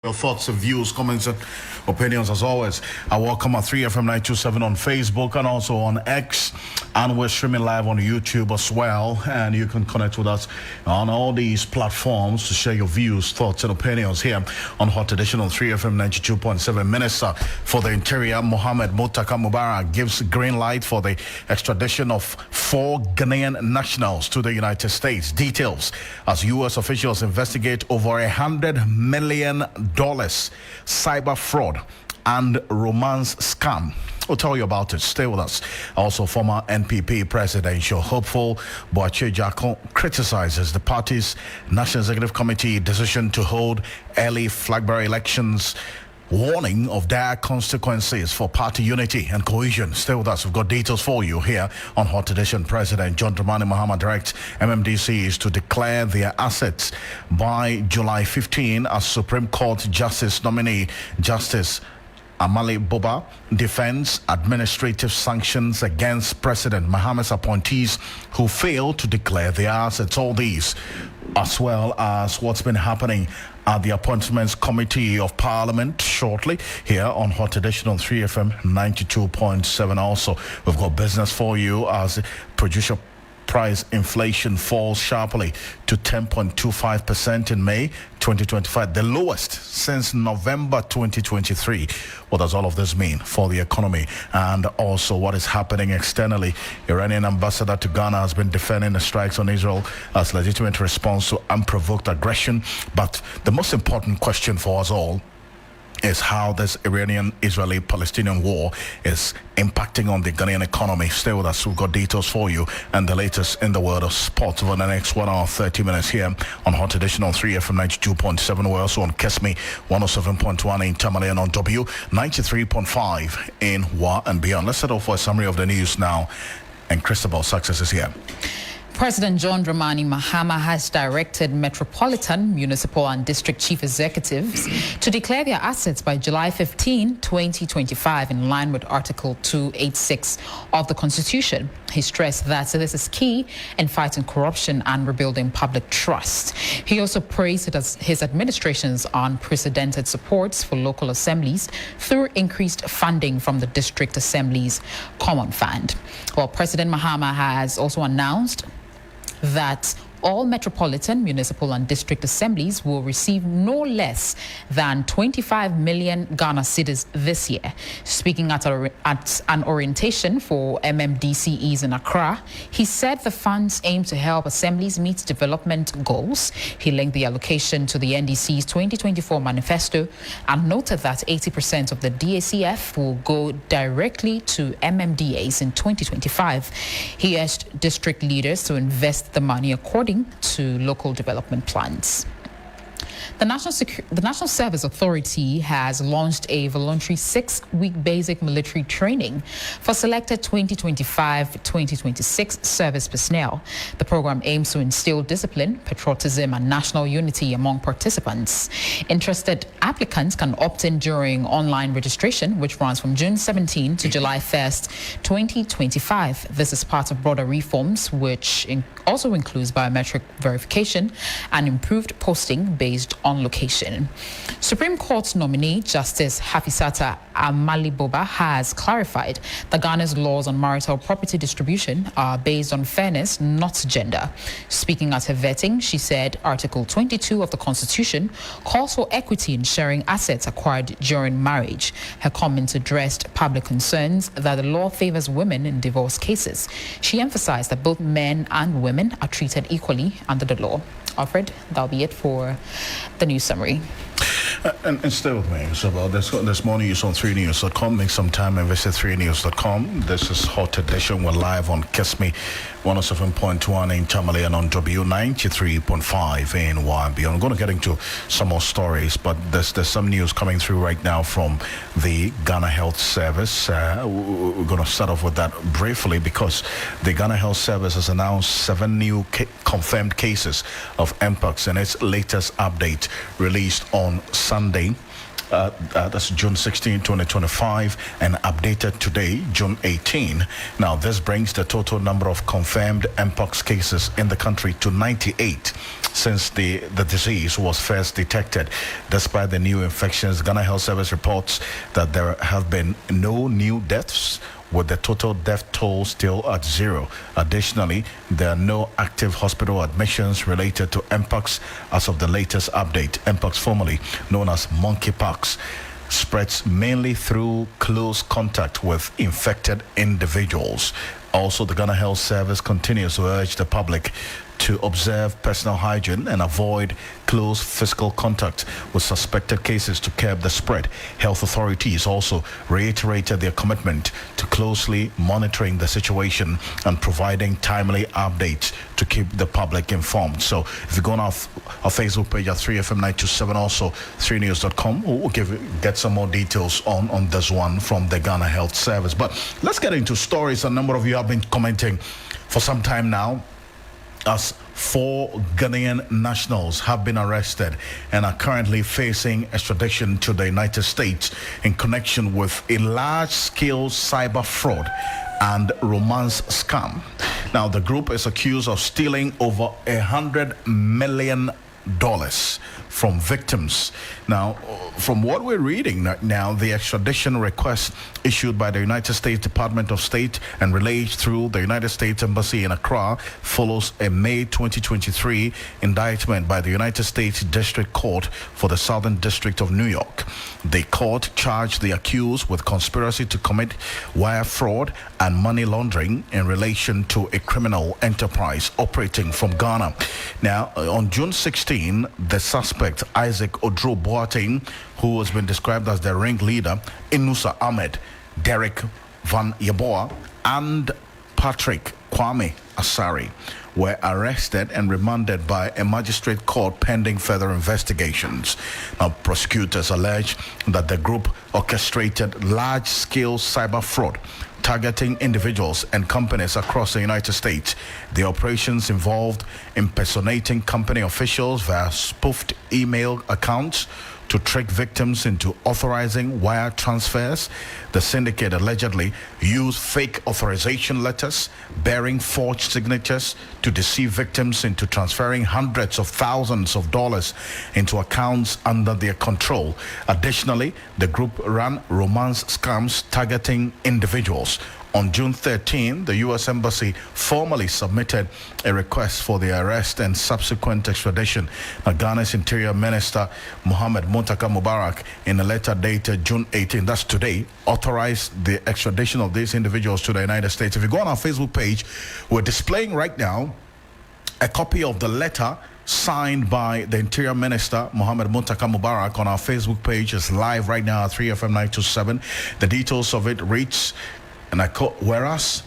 Your thoughts and views, comments and opinions as always. I welcome at 3FM927 on Facebook and also on X, and we're streaming live on YouTube as well, and you can connect with us on all these platforms to share your views, thoughts and opinions here on Hot Edition on 3FM92.7. Minister for the Interior Mohammed Muntaka Mubarak gives green light for the extradition of 4 Ghanaian nationals to the United States. Details as U.S. officials investigate over $100 million cyber fraud and romance scam. We'll tell you about it. Stay with us. Also, former NPP presidential hopeful Boakye Agyarko criticizes the party's National Executive Committee decision to hold early flagbearer elections, warning of dire consequences for party unity and cohesion. Stay with us. We've got details for you here on Hot Edition. President John Dramani Mahama directs MMDCs to declare their assets by July 15 as Supreme Court Justice nominee Justice Amali Boba defends administrative sanctions against President Mahama's appointees who failed to declare their assets. All these, as well as what's been happening at the Appointments Committee of Parliament shortly here on Hot Edition on 3FM 92.7. Also, we've got business for you as producer price inflation falls sharply to 10.25% in May 2025, the lowest since November 2023. What does all of this mean for the economy and also what is happening externally? Iranian ambassador to Ghana has been defending the strikes on Israel as legitimate response to unprovoked aggression. But the most important question for us all is how this Iranian-Israeli-Palestinian war is impacting on the Ghanaian economy. Stay with us. We've got details for you and the latest in the world of sports over the next 1 hour, 30 minutes here on Hot Edition on 3FM 92.7. We're also on Kesme 107.1 in Tamale and on W 93.5 in Wa and beyond. Let's set off for a summary of the news now. And Christabel Success is here. President John Dramani Mahama has directed metropolitan, municipal and district chief executives to declare their assets by July 15, 2025 in line with Article 286 of the Constitution. He stressed that this is key in fighting corruption and rebuilding public trust. He also praised his administration's unprecedented supports for local assemblies through increased funding from the District Assembly's Common Fund. Well, President Mahama has also announced that all metropolitan, municipal and district assemblies will receive no less than 25 million Ghana cedis this year. Speaking at an orientation for MMDCEs in Accra, he said the funds aim to help assemblies meet development goals. He linked the allocation to the NDC's 2024 manifesto and noted that 80% of the DACF will go directly to MMDAs in 2025. He urged district leaders to invest the money according to local development plans. The National Service Authority has launched a voluntary 6-week basic military training for selected 2025-2026 service personnel. The program aims to instill discipline, patriotism, and national unity among participants. Interested applicants can opt in during online registration, which runs from June 17 to July 1st, 2025. This is part of broader reforms, which also includes biometric verification and improved posting based on location. Supreme Court nominee Justice Hafisata Amali Boba has clarified that Ghana's laws on marital property distribution are based on fairness, not gender. Speaking at her vetting, she said Article 22 of the Constitution calls for equity in sharing assets acquired during marriage. Her comments addressed public concerns that the law favors women in divorce cases. She emphasized that both men and women are treated equally under the law. Alfred, that'll be it for the news summary. And stay with me. So this morning is on 3news.com. Make some time and visit 3news.com. This is Hot Edition. We're live on Kesme 107.1 in Tamale and on W 93.5 in YB. I'm going to get into some more stories, but there's some news coming through right now from the Ghana Health Service. We're going to start off with that briefly because the Ghana Health Service has announced 7 new confirmed cases of Mpox in its latest update released on Sunday. That's June 16, 2025, and updated today, June 18. Now, this brings the total number of confirmed Mpox cases in the country to 98 since the disease was first detected. Despite the new infections, Ghana Health Service reports that there have been no new deaths, with the total death toll still at 0. Additionally, there are no active hospital admissions related to Mpox as of the latest update. Mpox, formerly known as monkeypox, spreads mainly through close contact with infected individuals. Also, the Ghana Health Service continues to urge the public to observe personal hygiene and avoid close physical contact with suspected cases to curb the spread. Health authorities also reiterated their commitment to closely monitoring the situation and providing timely updates to keep the public informed. So if you go on our Facebook page at 3FM927, also 3news.com, we'll get some more details on this one from the Ghana Health Service. But let's get into stories. A number of you have been commenting for some time now, as 4 Ghanaian nationals have been arrested and are currently facing extradition to the United States in connection with a large-scale cyber fraud and romance scam. Now, the group is accused of stealing over $100 million from victims. Now, from what we're reading now, the extradition request issued by the United States Department of State and relayed through the United States Embassy in Accra follows a May 2023 indictment by the United States District Court for the Southern District of New York. The court charged the accused with conspiracy to commit wire fraud and money laundering in relation to a criminal enterprise operating from Ghana. Now, on June 16, the suspect, Isaac Odro Boateng, who has been described as the ringleader, Inusa Ahmed, Derek Van Yeboah, and Patrick Kwame Asari, were arrested and remanded by a magistrate court pending further investigations. Now, prosecutors allege that the group orchestrated large-scale cyber fraud targeting individuals and companies across the United States. The operations involved impersonating company officials via spoofed email accounts to trick victims into authorizing wire transfers. The syndicate allegedly used fake authorization letters bearing forged signatures to deceive victims into transferring hundreds of thousands of dollars into accounts under their control. Additionally, the group ran romance scams targeting individuals. On June 13, the U.S. Embassy formally submitted a request for the arrest and subsequent extradition. Now, Ghana's Interior Minister Mohammed Muntaka Mubarak, in a letter dated June 18, that's today, authorized the extradition of these individuals to the United States. If you go on our Facebook page, we're displaying right now a copy of the letter signed by the Interior Minister Mohammed Muntaka Mubarak. On our Facebook page is live right now at 3FM927. The details of it reads, and I quote, whereas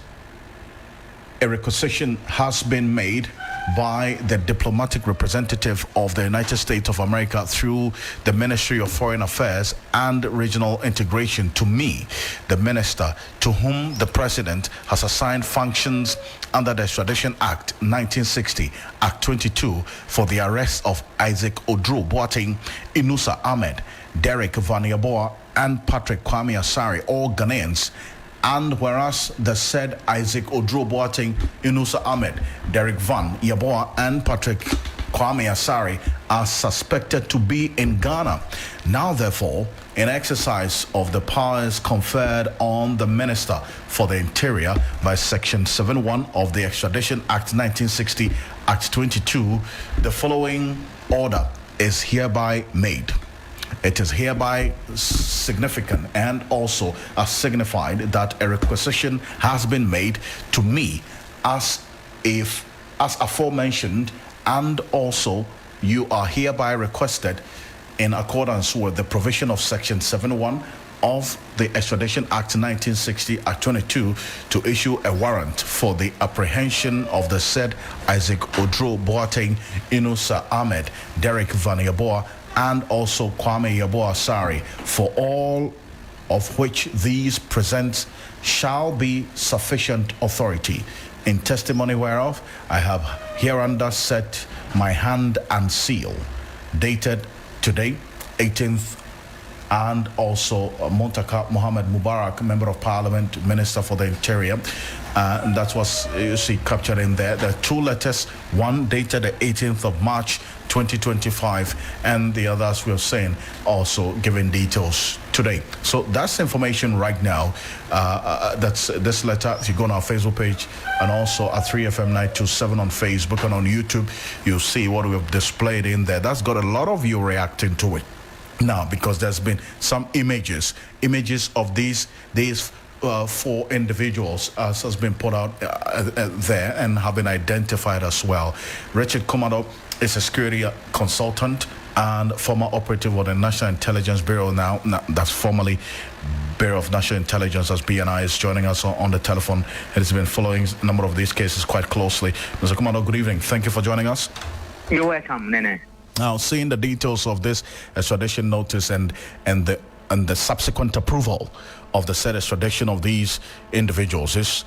a requisition has been made by the diplomatic representative of the United States of America through the Ministry of Foreign Affairs and Regional Integration to me, the minister, to whom the president has assigned functions under the Extradition Act 1960, Act 22, for the arrest of Isaac Odro Boateng, Inusa Ahmed, Derek Van Yeboah, and Patrick Kwame Asari, all Ghanaians. And whereas the said Isaac Odro Boateng, Inusa Ahmed, Derek Van Yeboah, and Patrick Kwame Asari are suspected to be in Ghana. Now, therefore, in exercise of the powers conferred on the Minister for the Interior by Section 7.1 of the Extradition Act 1960, Act 22, the following order is hereby made. It is hereby significant and also signified that a requisition has been made to me as aforementioned, and also you are hereby requested in accordance with the provision of Section 7.1 of the Extradition Act 1960, Act 22, to issue a warrant for the apprehension of the said Isaac Odro Boateng, Inusa Ahmed, Derek Van Yeboah, and also Kwame Yeboah Asari, for all of which these present shall be sufficient authority. In testimony whereof, I have hereunder set my hand and seal, dated today, 18th and also Mohammed Mubarak, Member of Parliament, Minister for the Interior. And that's what you see captured in there. There are two letters, one dated the 18th of March 2025, and the others we are saying also giving details today. So that's information right now. That's this letter. If you go on our Facebook page and also at 3FM 927 on Facebook and on YouTube, you'll see what we've displayed in there. That's got a lot of you reacting to it now, because there's been some images of these four individuals has been put out there and have been identified as well. Richard Komado is a security consultant and former operative of the National Intelligence Bureau now. That's formerly Bureau of National Intelligence, as BNI, is joining us on the telephone. He has been following a number of these cases quite closely. Mr. Komado, good evening. Thank you for joining us. You're welcome, Nene. Now, seeing the details of this extradition notice and the subsequent approval of the said extradition of these individuals is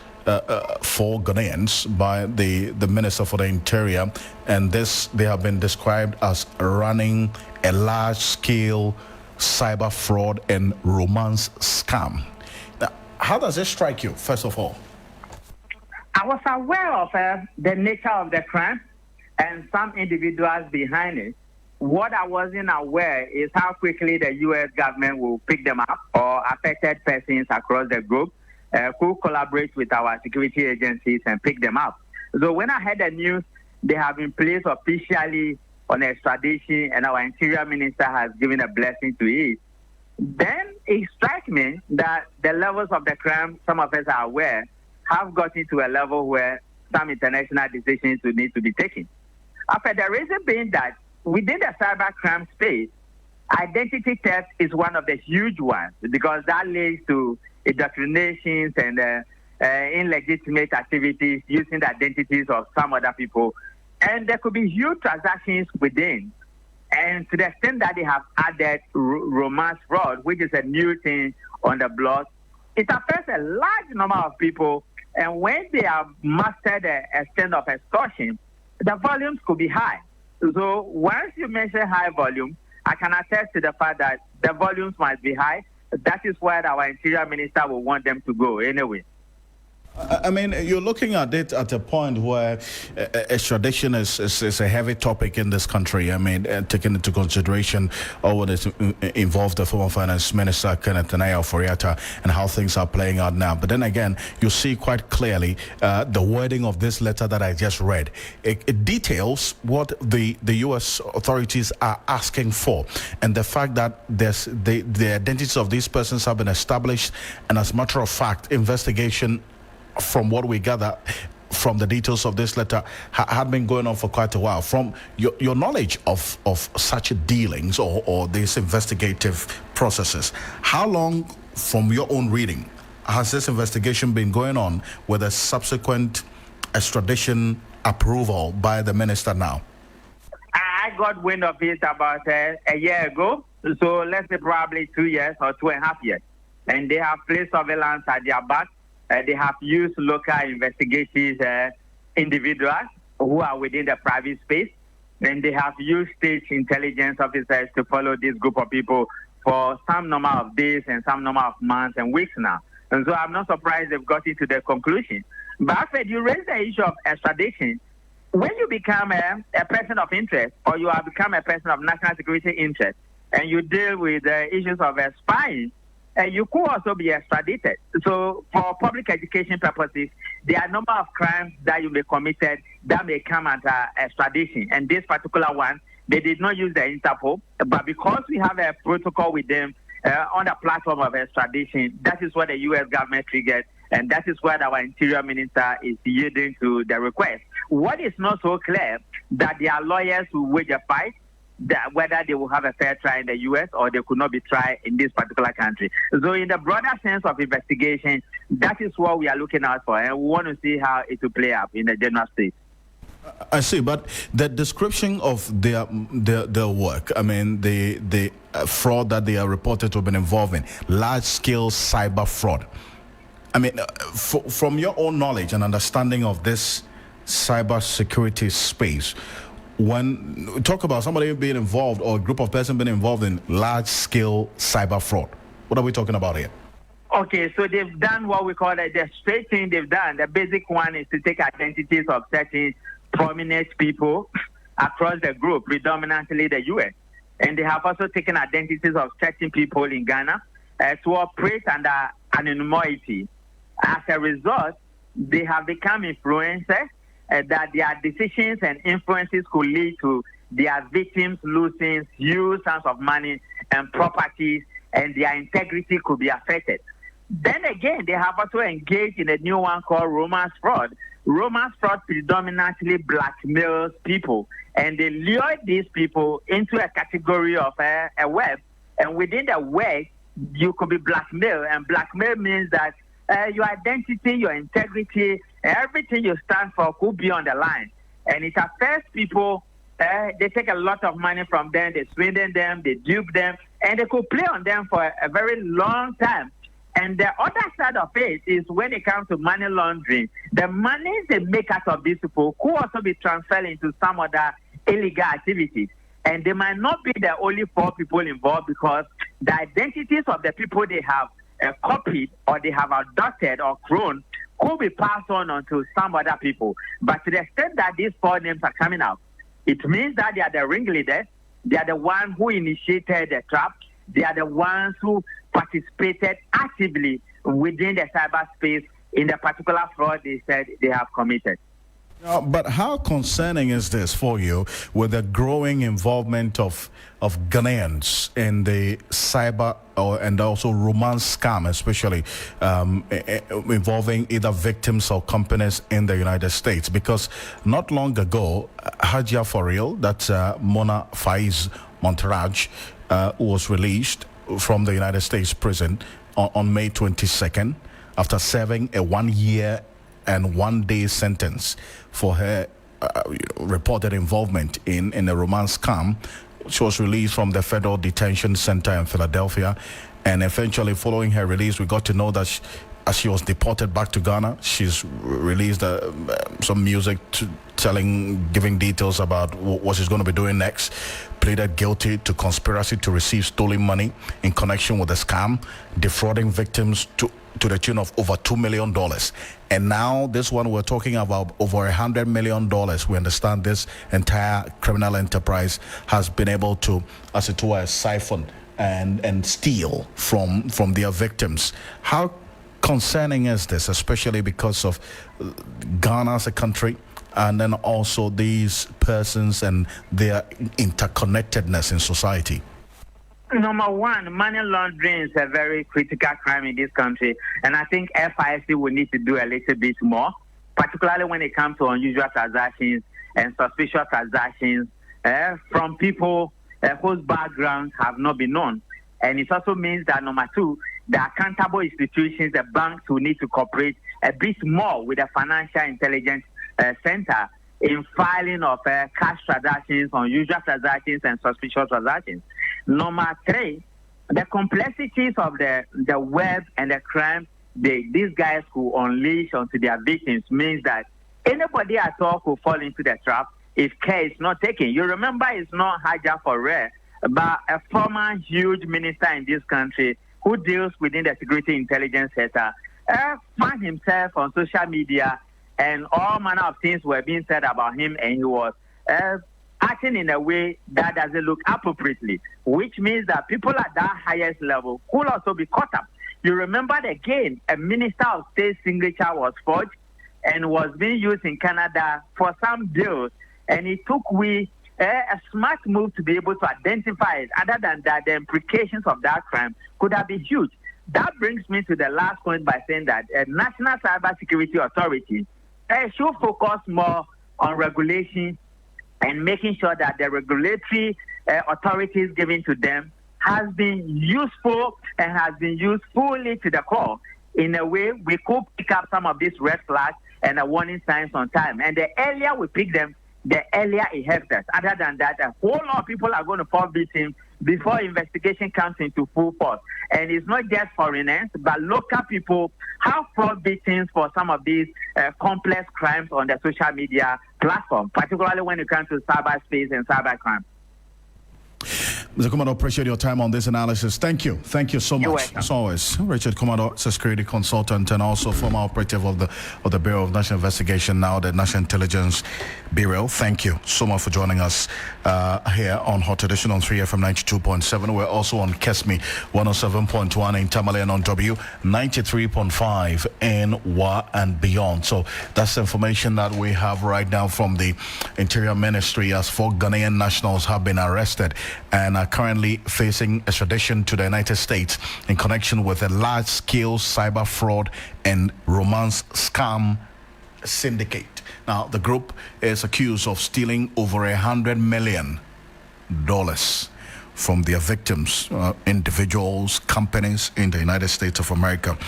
for Ghanaians by the Minister for the Interior, and they have been described as running a large-scale cyber fraud and romance scam. Now, how does this strike you, first of all? I was aware of the nature of the crime and some individuals behind it. What I wasn't aware is how quickly the U.S. government will pick them up, or affected persons across the globe who collaborate with our security agencies and pick them up. So when I heard the news, they have been placed officially on extradition and our Interior Minister has given a blessing to it, then it strikes me that the levels of the crime, some of us are aware, have gotten to a level where some international decisions will need to be taken. After the reason being that within the cyber crime space, identity theft is one of the huge ones, because that leads to indoctrinations and illegitimate activities using the identities of some other people. And there could be huge transactions within. And to the extent that they have added romance fraud, which is a new thing on the block, it affects a large number of people. And when they have mastered the extent of extortion, the volumes could be high. So once you mention high volume, I can attest to the fact that the volumes must be high. That is where our Interior Minister will want them to go anyway. I mean, you're looking at it at a point where extradition is a heavy topic in this country. I mean, taking into consideration all what is involved the former finance minister, Kenneth Oforiatta, and how things are playing out now. But then again, you see quite clearly the wording of this letter that I just read. It details what the U.S. authorities are asking for, and the fact that the identities of these persons have been established, and as a matter of fact, investigation, from what we gather from the details of this letter, had been going on for quite a while. From your knowledge of such dealings or these investigative processes, how long, from your own reading, has this investigation been going on with a subsequent extradition approval by the minister now? I got wind of it about a year ago, so let's say probably 2 years or 2.5 years. And they have placed surveillance at their back. They have used local investigative individuals who are within the private space. And they have used state intelligence officers to follow this group of people for some number of days and some number of months and weeks now. And so I'm not surprised they've got into the conclusion. But Alfred, you raised the issue of extradition. When you become a person of interest, or you have become a person of national security interest, and you deal with issues of spying, you could also be extradited. So for public education purposes, there are a number of crimes that you may committed that may come under extradition. And this particular one, they did not use the Interpol, but because we have a protocol with them on the platform of extradition, that is what the U.S. government triggered, and that is what our Interior Minister is yielding to the request. What is not so clear, that there are lawyers who wage a fight, that whether they will have a fair trial in the U.S. or they could not be tried in this particular country. So in the broader sense of investigation, that is what we are looking out for, and we want to see how it will play out in the general state. I see, but the description of their work, I mean, the fraud that they are reported to have been involved in, large-scale cyber fraud. I mean, from your own knowledge and understanding of this cyber security space, when talk about somebody being involved or a group of persons being involved in large-scale cyber fraud? What are we talking about here? Okay, so they've done what we call the straight thing they've done. The basic one is to take identities of certain prominent people across the group, predominantly the U.S. And they have also taken identities of certain people in Ghana to operate under anonymity. As a result, they have become influencers that their decisions and influences could lead to their victims losing huge sums of money and properties, and their integrity could be affected. Then again, they have also engaged in a new one called romance fraud. Romance fraud predominantly blackmails people, and they lure these people into a category of a web, and within the web, you could be blackmailed, and blackmail means that your identity, your integrity, everything you stand for could be on the line. And it affects people. They take a lot of money from them, they swindle them, they dupe them, and they could play on them for a very long time. And the other side of it is when it comes to money laundering, the money they make out of these people could also be transferred into some other illegal activities. And they might not be the only 4 people involved, because the identities of the people they have copied or they have adopted or cloned could be passed on to some other people. But to the extent that these 4 names are coming out, it means that they are the ringleaders, they are the ones who initiated the trap, they are the ones who participated actively within the cyberspace in the particular fraud they said they have committed. But how concerning is this for you with the growing involvement of Ghanaians in the cyber and also romance scam, especially involving either victims or companies in the United States? Because not long ago, Hajia for real, that's Mona Faiz Monteraj, who was released from the United States prison on May 22nd after serving a 1-year and 1-day sentence for her reported involvement in a romance scam. She was released from the Federal Detention Center in Philadelphia, and eventually following her release, we got to know that as she was deported back to Ghana, she's released some music giving details about what she's going to be doing next. Pleaded guilty to conspiracy to receive stolen money in connection with the scam, defrauding victims to the tune of over $2 million. And now this one, we're talking about over $100 million. We understand this entire criminal enterprise has been able to, as it were, siphon and steal from their victims. How concerning is this, especially because of Ghana as a country, and then also these persons and their interconnectedness in society? Number one, money laundering is a very critical crime in this country, and I think FIC will need to do a little bit more, particularly when it comes to unusual transactions and suspicious transactions from people whose backgrounds have not been known. And it also means that, number two, the accountable institutions, the banks, will need to cooperate a bit more with the Financial Intelligence Center in filing of cash transactions, unusual transactions, and suspicious transactions. Number three, the complexities of the web and the crime these guys could unleash onto their victims means that anybody at all could fall into the trap if care is not taken. You remember, it's not Hajia for rare, but a former huge minister in this country who deals within the security intelligence sector found himself on social media, and all manner of things were being said about him, and he was acting in a way that doesn't look appropriately, which means that people at that highest level could also be caught up. You remember again, a Minister of State signature was forged and was being used in Canada for some deals, and it took a smart move to be able to identify it. Other than that, the implications of that crime could have been huge. That brings me to the last point by saying that National Cybersecurity Authority should focus more on regulation and making sure that the regulatory authorities given to them has been useful and has been used fully to the core. In a way, we could pick up some of these red flags and the warning signs on time. And the earlier we pick them, the earlier it helps us. Other than that, a whole lot of people are going to fall victim before investigation comes into full force. And it's not just foreigners, but local people have fall victims for some of these complex crimes on the social media platforms. platform, particularly when it comes to cyberspace and cybercrime. Mr. Commodore, appreciate your time on this analysis. Thank you. Thank you so much. As always, Richard Commodore, security consultant and also former operative of the Bureau of National Investigation, now the National Intelligence Bureau. Thank you so much for joining us here on Hot Edition on 3FM 92.7. We're also on Kesmi 107.1 in Tamale and on W 93.5 in Wa and beyond. So that's information that we have right now from the Interior Ministry, as 4 Ghanaian nationals have been arrested and are currently facing extradition to the United States in connection with a large-scale cyber fraud and romance scam syndicate. Now, the group is accused of stealing over $100 million from their victims, individuals, companies in the United States of America.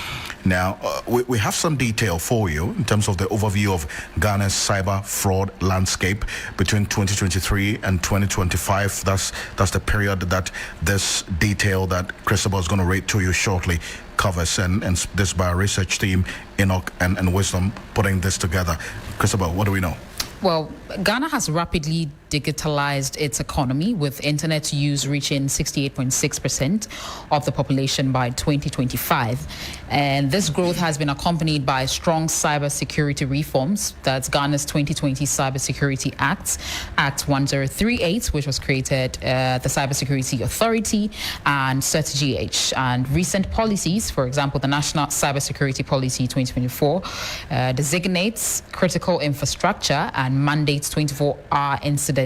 Now, we have some detail for you in terms of the overview of Ghana's cyber fraud landscape between 2023 and 2025. That's the period that this detail that Christopher is going to read to you shortly covers, and this by our research team, Enoch and Wisdom, putting this together. Christopher, what do we know? Well, Ghana has rapidly digitalized its economy, with internet use reaching 68.6% of the population by 2025. And this growth has been accompanied by strong cybersecurity reforms. That's Ghana's 2020 Cybersecurity Act, Act 1038, which was created, the Cybersecurity Authority, and CERT-GH. And recent policies, for example, the National Cybersecurity Policy 2024, designates critical infrastructure and mandates 24-hour incident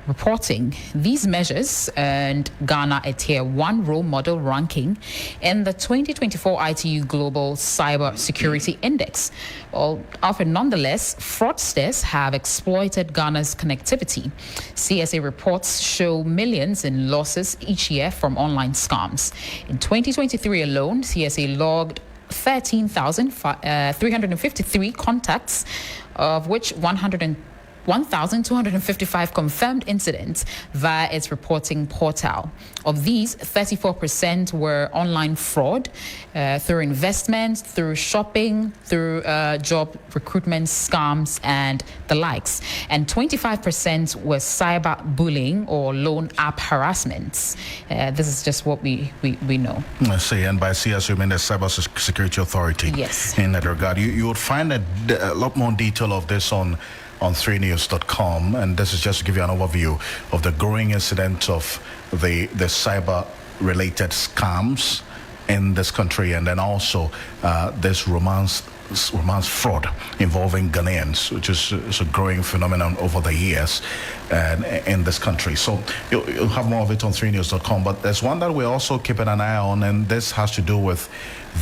reporting. Ththese measures earned Ghana a Tier 1 role model ranking in the 2024 ITU Global Cyber Security Index. Well, Alfred, nonetheless, fraudsters have exploited Ghana's connectivity. CSA reports show millions in losses each year from online scams. In 2023 alone, CSA logged 13,353 contacts, of which 1,255 confirmed incidents via its reporting portal. Of these, 34% were online fraud through investments, through shopping, through job recruitment scams and the likes. And 25% was cyber bullying or loan app harassments. This is just what we know. I see, and by CS you mean the Cyber Security Authority. Yes. In that regard, you would find a lot more detail of this on 3news.com, and this is just to give you an overview of the growing incident of the cyber-related scams in this country, and then also this romance fraud involving Ghanaians, which is a growing phenomenon over the years in this country. So you'll have more of it on 3news.com, but there's one that we're also keeping an eye on, and this has to do with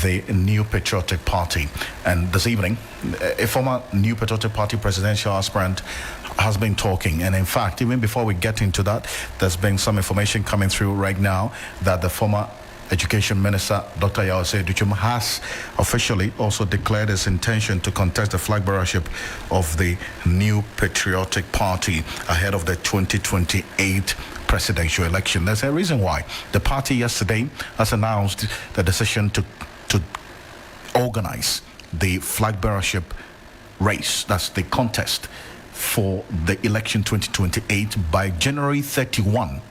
the New Patriotic Party. And this evening, a former New Patriotic Party presidential aspirant has been talking. And in fact, even before we get into that, there's been some information coming through right now that the former Education Minister, Dr. Extradition, has officially also declared his intention to contest the flag bearership of the New Patriotic Party ahead of the 2028 presidential election. There's a reason why. The party yesterday has announced the decision to organize the flag bearership race, that's the contest for the election 2028 by January 31,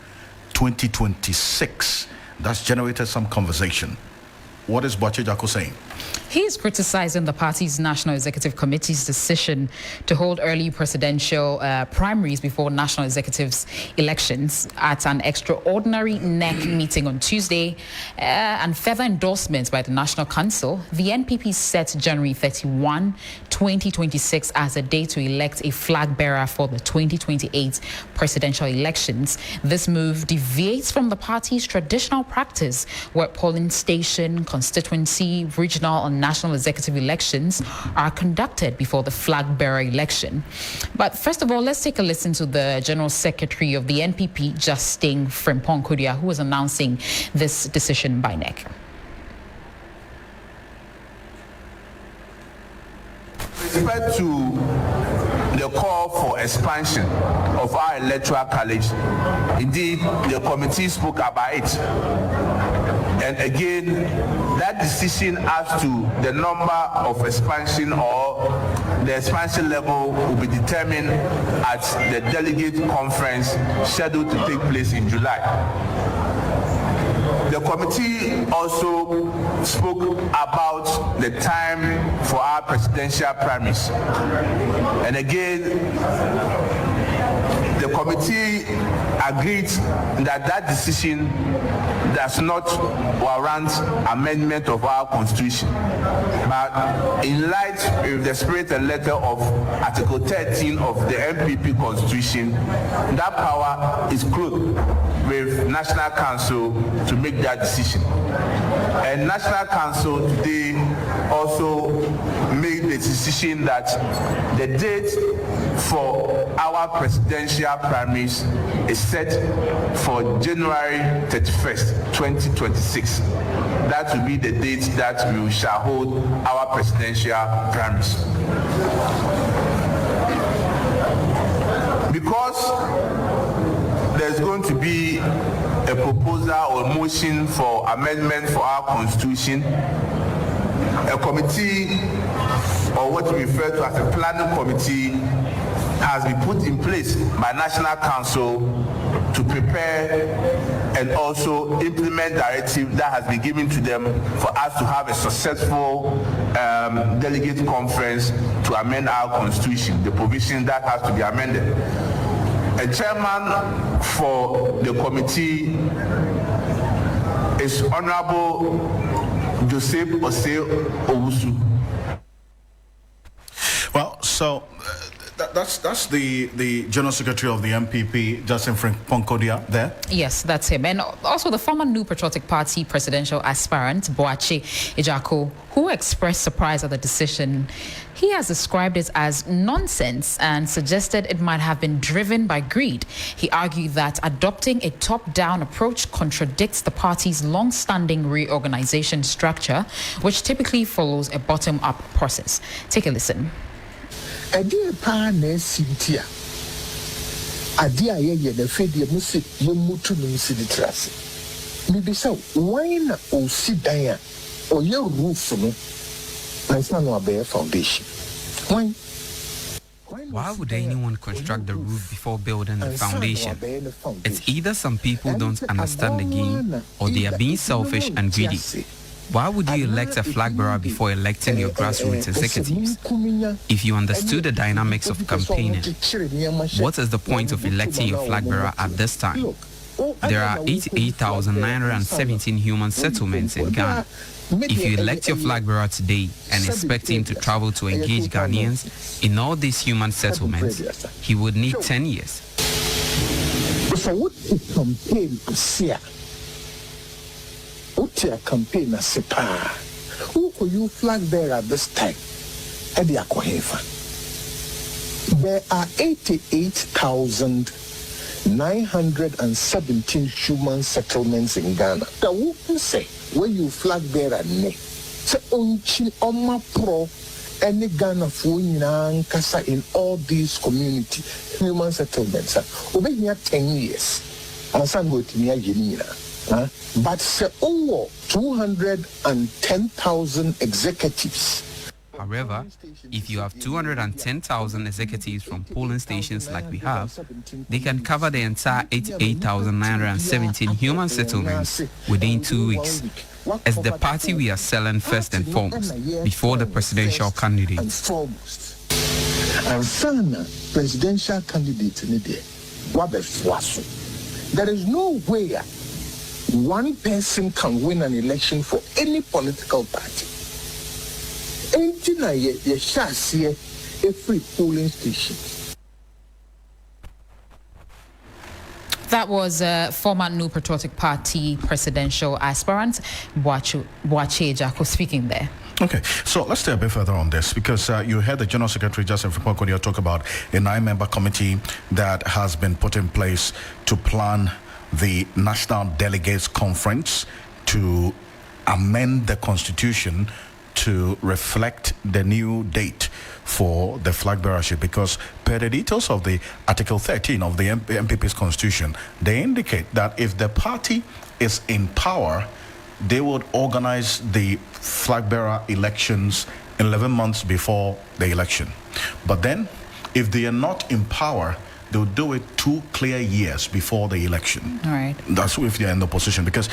2026. That's generated some conversation. What is Boakye Agyarko saying? He is criticizing the party's National Executive Committee's decision to hold early presidential primaries before National Executives elections at an extraordinary NEC meeting on Tuesday, and further endorsements by the National Council. The NPP set January 31, 2026 as a day to elect a flag bearer for the 2028 presidential elections. This move deviates from the party's traditional practice, where polling station, constituency, regional and national executive elections are conducted before the flag bearer election. But first of all, let's take a listen to the General Secretary of the NPP, Justin Frimpong-Kodia, who was announcing this decision by NEC. With respect to the call for expansion of our electoral college, indeed, the committee spoke about it. And again, that decision as to the number of expansion or the expansion level will be determined at the delegate conference scheduled to take place in July. The committee also spoke about the time for our presidential primaries. And again, the committee agreed that decision does not warrant amendment of our constitution. But in light of the spirit and letter of Article 13 of the NPP constitution, that power is clothed with National Council to make that decision. And National Council today also made the decision that the date for our presidential primaries is set for January 31st, 2026. That will be the date that we shall hold our presidential primaries. Because there's going to be a proposal or motion for amendment for our constitution, a committee, or what we refer to as a planning committee, has been put in place by National Council to prepare and also implement directive that has been given to them for us to have a successful delegate conference to amend our constitution, the provision that has to be amended. A chairman for the committee is Honorable Joseph Osei Owusu. Well, so that's the General Secretary of the NPP, Justin Ponkodia there. Yes, that's him. And also the former New Patriotic Party presidential aspirant, Boakye Agyarko, who expressed surprise at the decision. He has described it as nonsense and suggested it might have been driven by greed. He argued that adopting a top-down approach contradicts the party's long-standing reorganization structure, which typically follows a bottom-up process. Take a listen. Idea partner Cynthia. Idea ye the fedi musi ye mutu musi trust. Maybe so why na o sit down or your roof no. It's not no bare foundation. Why would anyone construct the roof before building the foundation? It's either some people don't understand the game or they are being selfish and greedy. Why would you elect a flag bearer before electing your grassroots executives? If you understood the dynamics of campaigning, what is the point of electing your flag bearer at this time? There are 88,917 human settlements in Ghana. If you elect your flag bearer today and expect him to travel to engage Ghanaians in all these human settlements, he would need 10 years. So what is campaign to see? What's your campaign to see? Who could you flag bearer this time? There are 88,917 human settlements in Ghana. The woman say, when you flag bearer ne, say onchi oma pro any Ghana for kasa in all these community human settlements. Over here 10 years. And some go to near Yenina. But say over 210,000 executives. However, if you have 210,000 executives from polling stations like we have, they can cover the entire 88,917 human settlements within 2 weeks. As the party we are selling first and foremost, before the presidential candidate. And son, presidential candidate in there. There is no way one person can win an election for any political party. Every polling station. That was former New Patriotic Party presidential aspirant Boakye Agyarko speaking there. Okay, so let's stay a bit further on this because you heard the General Secretary, Justin Ponkodia, talk about a 9-member committee that has been put in place to plan the National Delegates Conference to amend the Constitution to reflect the new date for the flag bearership, because per the details of the Article 13 of the NPP's Constitution, they indicate that if the party is in power, they would organize the flag bearer elections 11 months before the election. But then, if they are not in power, they'll do it 2 clear years before the election. All right. That's if they're in the position, because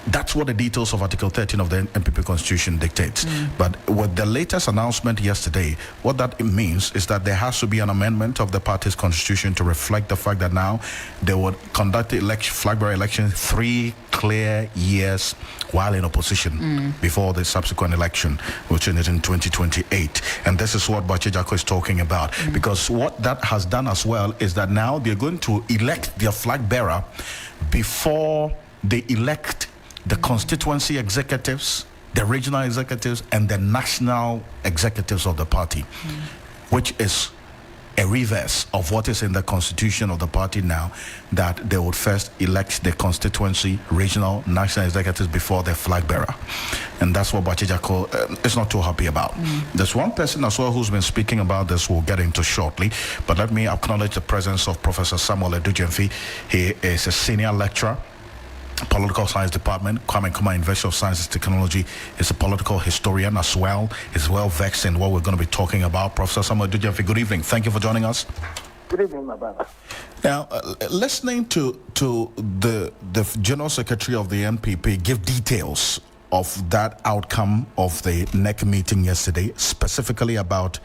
that's what the details of Article 13 of the NPP Constitution dictates. But with the latest announcement yesterday, what that means is that there has to be an amendment of the party's constitution to reflect the fact that now they would conduct the flag-bearer election 3 clear years while in opposition before the subsequent election, which is in 2028. And this is what Boakye Agyarko is talking about. Because what that has done as well is that now they're going to elect their flag-bearer before they elect the constituency executives, the regional executives, and the national executives of the party, which is a reverse of what is in the constitution of the party now, that they would first elect the constituency, regional, national executives before the flag bearer. And that's what Boakye Agyarko is not too happy about. There's one person as well who's been speaking about this we'll get into shortly, but let me acknowledge the presence of Professor Samuel Edujemfi. He is a senior lecturer, Political Science Department, Kwame Nkrumah University of Sciences and Technology. Is a political historian as well. Is well versed in what we're going to be talking about. Professor Samuel Edujemfi, good evening. Thank you for joining us. Good evening, my brother. Now, listening to the General Secretary of the NPP give details of that outcome of the NEC meeting yesterday, specifically about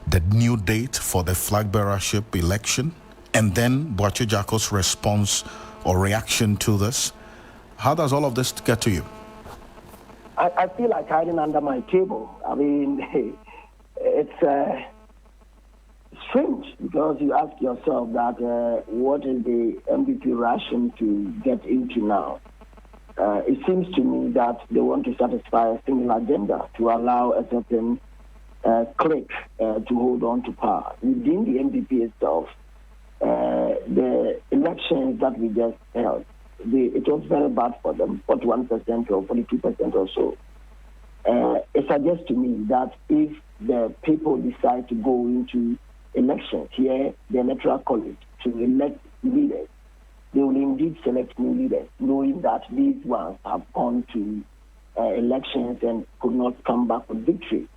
the new date for the flag bearership election, and then Boakye Agyarko's response or reaction to this. How does all of this get to you? I feel like hiding under my table. I mean, it's strange because you ask yourself that what is the NPP rushing to get into now? It seems to me that they want to satisfy a single agenda to allow a certain clique to hold on to power. Within the NPP itself, the elections that we just held, it was very bad for them, 41% or 42% or so. It suggests to me that if the people decide to go into elections here, the Electoral College, to elect leaders, they will indeed select new leaders, knowing that these ones have gone to elections and could not come back with victory.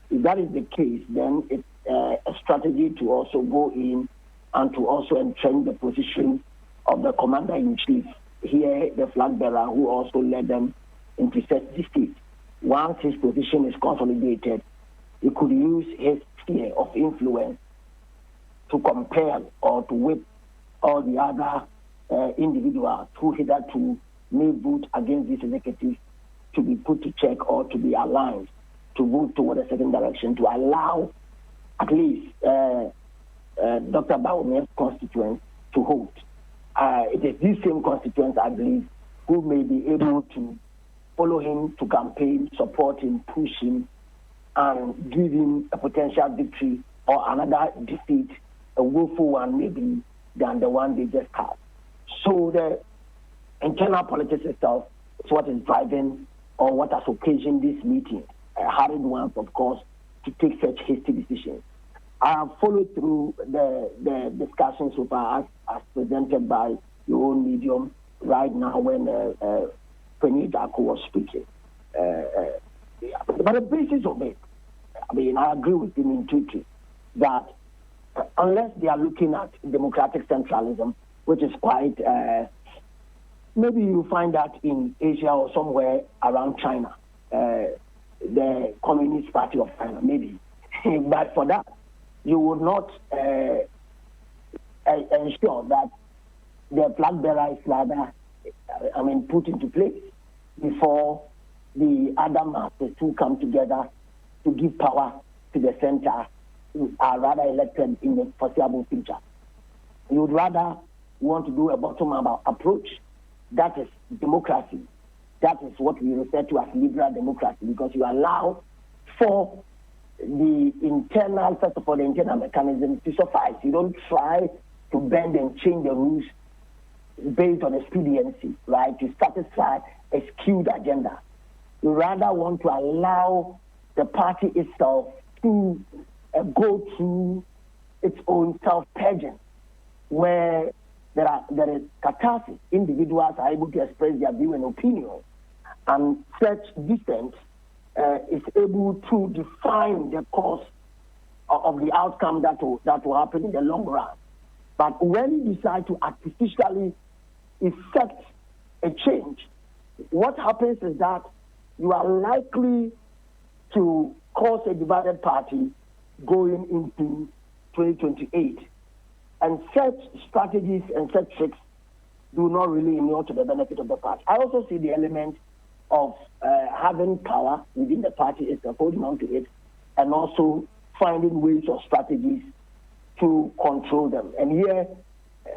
If that is the case, then it's a strategy to also go in and to also entrench the position of the commander-in-chief, here the flag bearer, who also led them into such defeat. Once his position is consolidated, he could use his sphere of influence to compel or to whip all the other individuals who hitherto may vote against this executive to be put to check or to be aligned to vote toward a certain direction, to allow at least Dr. Baumier's constituents to hold. It is these same constituents, I believe, who may be able to follow him to campaign, support him, push him, and give him a potential victory or another defeat, a woeful one maybe, than the one they just had. So the internal politics itself is what is driving or what has occasioned this meeting, hurried ones, of course, to take such hasty decisions. I have followed through the discussion so far as presented by your own medium right now when Boakye Agyarko was speaking. But the basis of it, I mean, I agree with him intuitively that unless they are looking at democratic centralism, which is quite, maybe you find that in Asia or somewhere around China, the Communist Party of China, maybe. But for that, you would not ensure that the flag bearer is rather, put into place before the other masters who come together to give power to the center are rather elected in the foreseeable future. You would rather want to do a bottom-up approach. That is democracy. That is what we refer to as liberal democracy, because you allow for the internal, first of all, the internal mechanism to suffice. You don't try to bend and change the rules based on expediency, right, to satisfy a skewed agenda. You rather want to allow the party itself to go through its own self-purging, where there is catharsis. Individuals are able to express their view and opinion, and such dissent is able to define the course of the outcome that will happen in the long run. But when you decide to artificially effect a change, what happens is that you are likely to cause a divided party going into 2028. And such strategies and such tricks do not really inure to the benefit of the party. I also see the element of having power within the party is holding on to it, and also finding ways or strategies to control them. And here,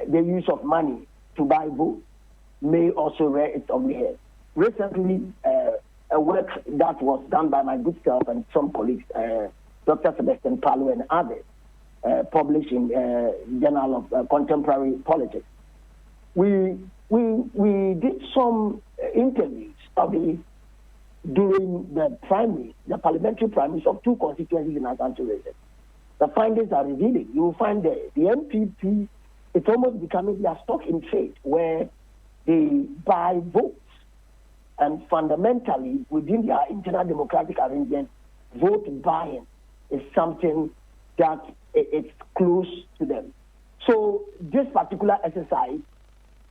the use of money to buy votes may also rear its ugly head. Recently, a work that was done by my good self and some colleagues, Dr. Sebastian Palu and others, published in Journal of Contemporary Politics. We did some interviews during the primaries, the parliamentary primaries of two constituencies in Ashanti region. The findings are revealing. You will find the NPP, it's almost becoming their stock in trade, where they buy votes. And fundamentally, within their internal democratic arrangement, vote buying is something that it's close to them. So this particular exercise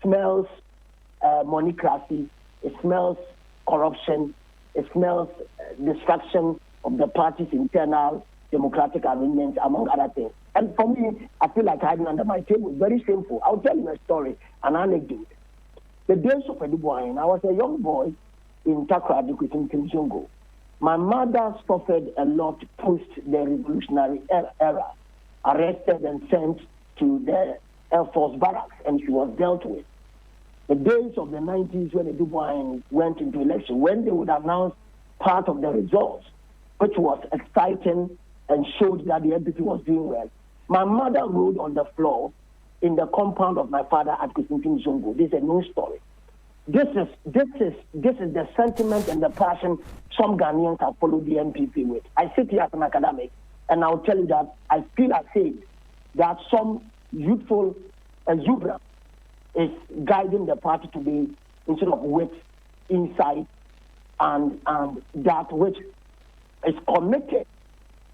smells moneycracy, it smells corruption, it smells destruction of the party's internal democratic arrangements, among other things. And for me, I feel like hiding under my table. Very shameful. I'll tell you a story, an anecdote. The days of Edubuayan, I was a young boy in Takrady, in Kinzongo. My mother suffered a lot post the revolutionary era, arrested and sent to the Air Force barracks, and she was dealt with. The days of the 90s when Edubuayan went into election, when they would announce part of the results, which was exciting and showed that the NPP was doing well. My mother rolled on the floor in the compound of my father at Kusinkin Zongo. This is a new story. This is the sentiment and the passion some Ghanaians have followed the NPP with. I sit here as an academic, and I'll tell you that I feel as if that some youthful exuberance is guiding the party to be, instead of wit, insight, and that which is committed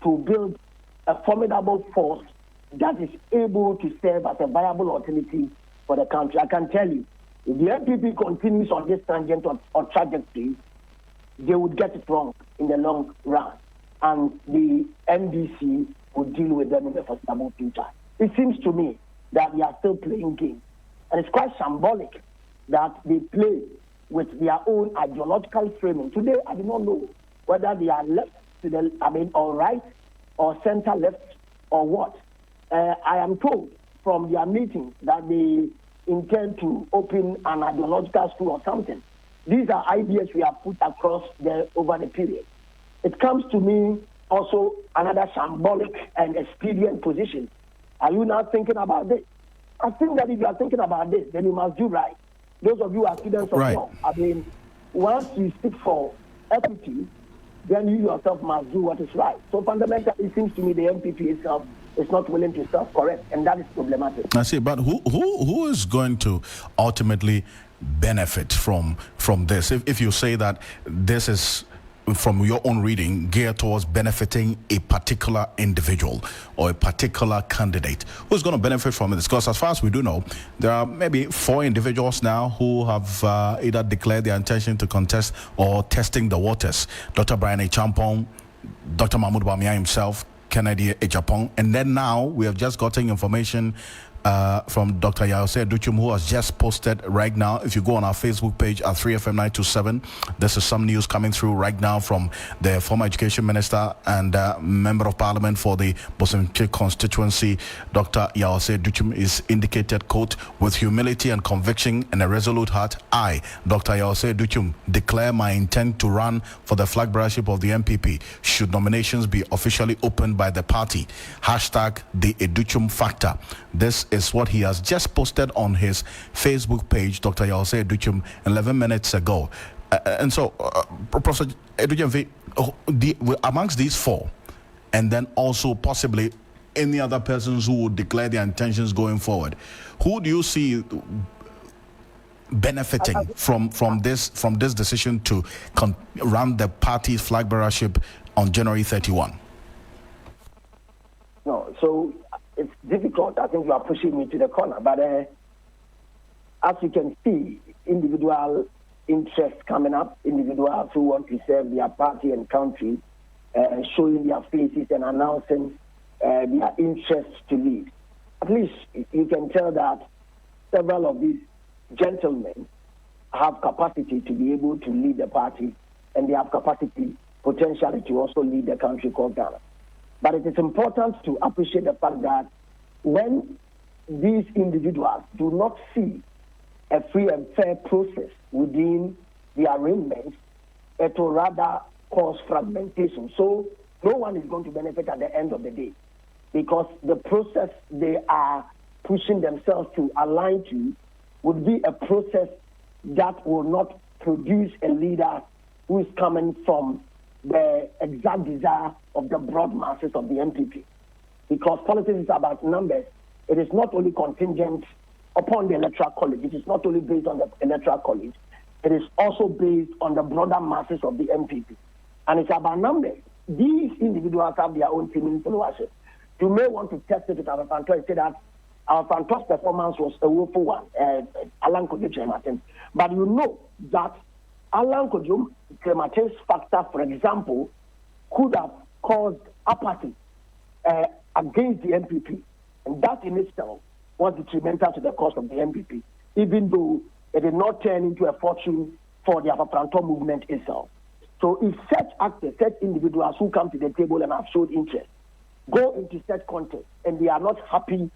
to build a formidable force that is able to serve as a viable alternative for the country. I can tell you, if the NPP continues on this tangent or trajectory, they would get it wrong in the long run, and the NDC would deal with them in the foreseeable future. It seems to me that they are still playing games, and it's quite symbolic that they play with their own ideological framing. Today, I do not know whether they are left to the, or right, or center left, or what. I am told from their meetings that they intend to open an ideological school or something. These are ideas we have put across there over the period. It comes to me also another symbolic and expedient position. Are you now thinking about this? I think that if you are thinking about this, then you must do right. Those of you who are students of law, once you speak for equity, then you yourself must do what is right. So fundamentally, it seems to me the NPP itself is not willing to self-correct, and that is problematic. I see, but who is going to ultimately benefit from this? If you say that this is, from your own reading, geared towards benefiting a particular individual or a particular candidate, who's going to benefit from this? Because as far as we do know, there are maybe 4 individuals now who have either declared their intention to contest or testing the waters. Dr. Brian Achampong, Dr. Mahmoud Bawumia himself, Kennedy Ejapong, and then now we have just gotten information from Dr. Yahosei Duchum, who has just posted right now. If you go on our Facebook page at 3FM927, this is some news coming through right now from the former Education Minister and Member of Parliament for the Boakye constituency. Dr. Yahosei Duchum is indicated, quote, "With humility and conviction and a resolute heart, I, Dr. Yahosei Duchum, declare my intent to run for the flag bearership of the NPP should nominations be officially opened by the party. Hashtag the Educhum factor." This is what he has just posted on his Facebook page, Dr. Yahosei Duchum, 11 minutes ago. And so, Professor Educhum, amongst these 4, and then also possibly any other persons who would declare their intentions going forward, who do you see benefiting from this decision to run the party's flag bearership on January 31? No, so it's difficult. I think you are pushing me to the corner. But as you can see, individual interests coming up, individuals who want to serve their party and country, showing their faces and announcing their interests to lead. At least you can tell that several of these gentlemen have capacity to be able to lead the party, and they have capacity potentially to also lead the country called Ghana. But it is important to appreciate the fact that when these individuals do not see a free and fair process within the arrangements, it will rather cause fragmentation. So no one is going to benefit at the end of the day, because the process they are pushing themselves to align to would be a process that will not produce a leader who is coming from the exact desire of the broad masses of the NPP. Because politics is about numbers. It is not only contingent upon the electoral college. It is not only based on the electoral college. It is also based on the broader masses of the NPP. And it's about numbers. These individuals have their own team in followership. You may want to test it with our Fanto and say that our Fanto's performance was a woeful one, Alan Kojo. But you know that Alan Kojo factor, for example, could have caused apathy against the NPP. And that in itself was detrimental to the cause of the NPP, even though it did not turn into a fortune for the Afro-Planto movement itself. So if such actors, such individuals who come to the table and have showed interest, go into such contest and they are not happy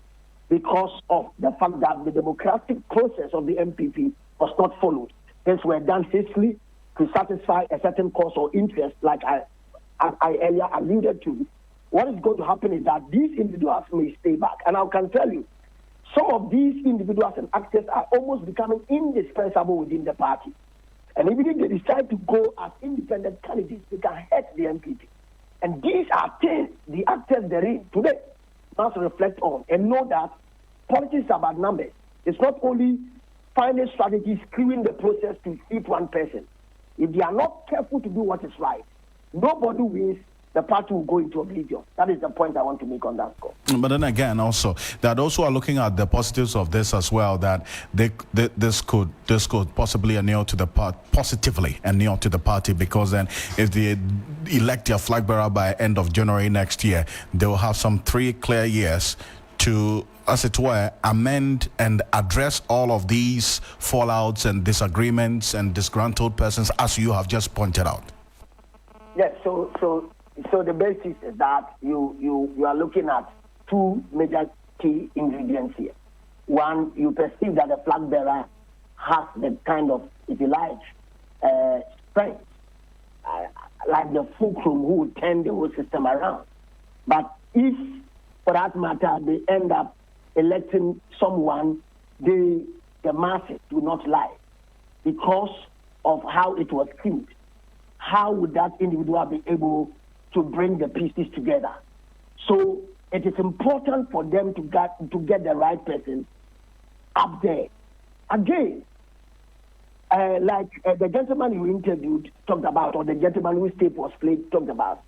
because of the fact that the democratic process of the NPP was not followed. Things were done hastily to satisfy a certain cause or interest, like I earlier alluded to. What is going to happen is that these individuals may stay back. And I can tell you, some of these individuals and actors are almost becoming indispensable within the party. And even if they decide to go as independent candidates, they can hurt the NPP. And these are things the actors therein today must reflect on and know that politics is about numbers. It's not only finding strategies, screwing the process to fit one person. If they are not careful to do what is right, nobody wins. The party will go into oblivion. That is the point I want to make on that score. But then again, also, that also are looking at the positives of this as well, that this could possibly anneal to the positively anneal to the party, because then if they elect their flag bearer by end of January next year, they will have some 3 clear years to, as it were, amend and address all of these fallouts and disagreements and disgruntled persons, as you have just pointed out. Yes, so the basis is that you are looking at 2 major key ingredients here. One, you perceive that the flag bearer has the kind of, if you like, strength, like the fulcrum who would turn the whole system around. But if, for that matter, they end up electing someone, the masses do not lie because of how it was skewed. How would that individual be able to bring the pieces together? So it is important for them to get the right person up there. Again, the gentleman you interviewed talked about, or the gentleman whose tape was played talked about,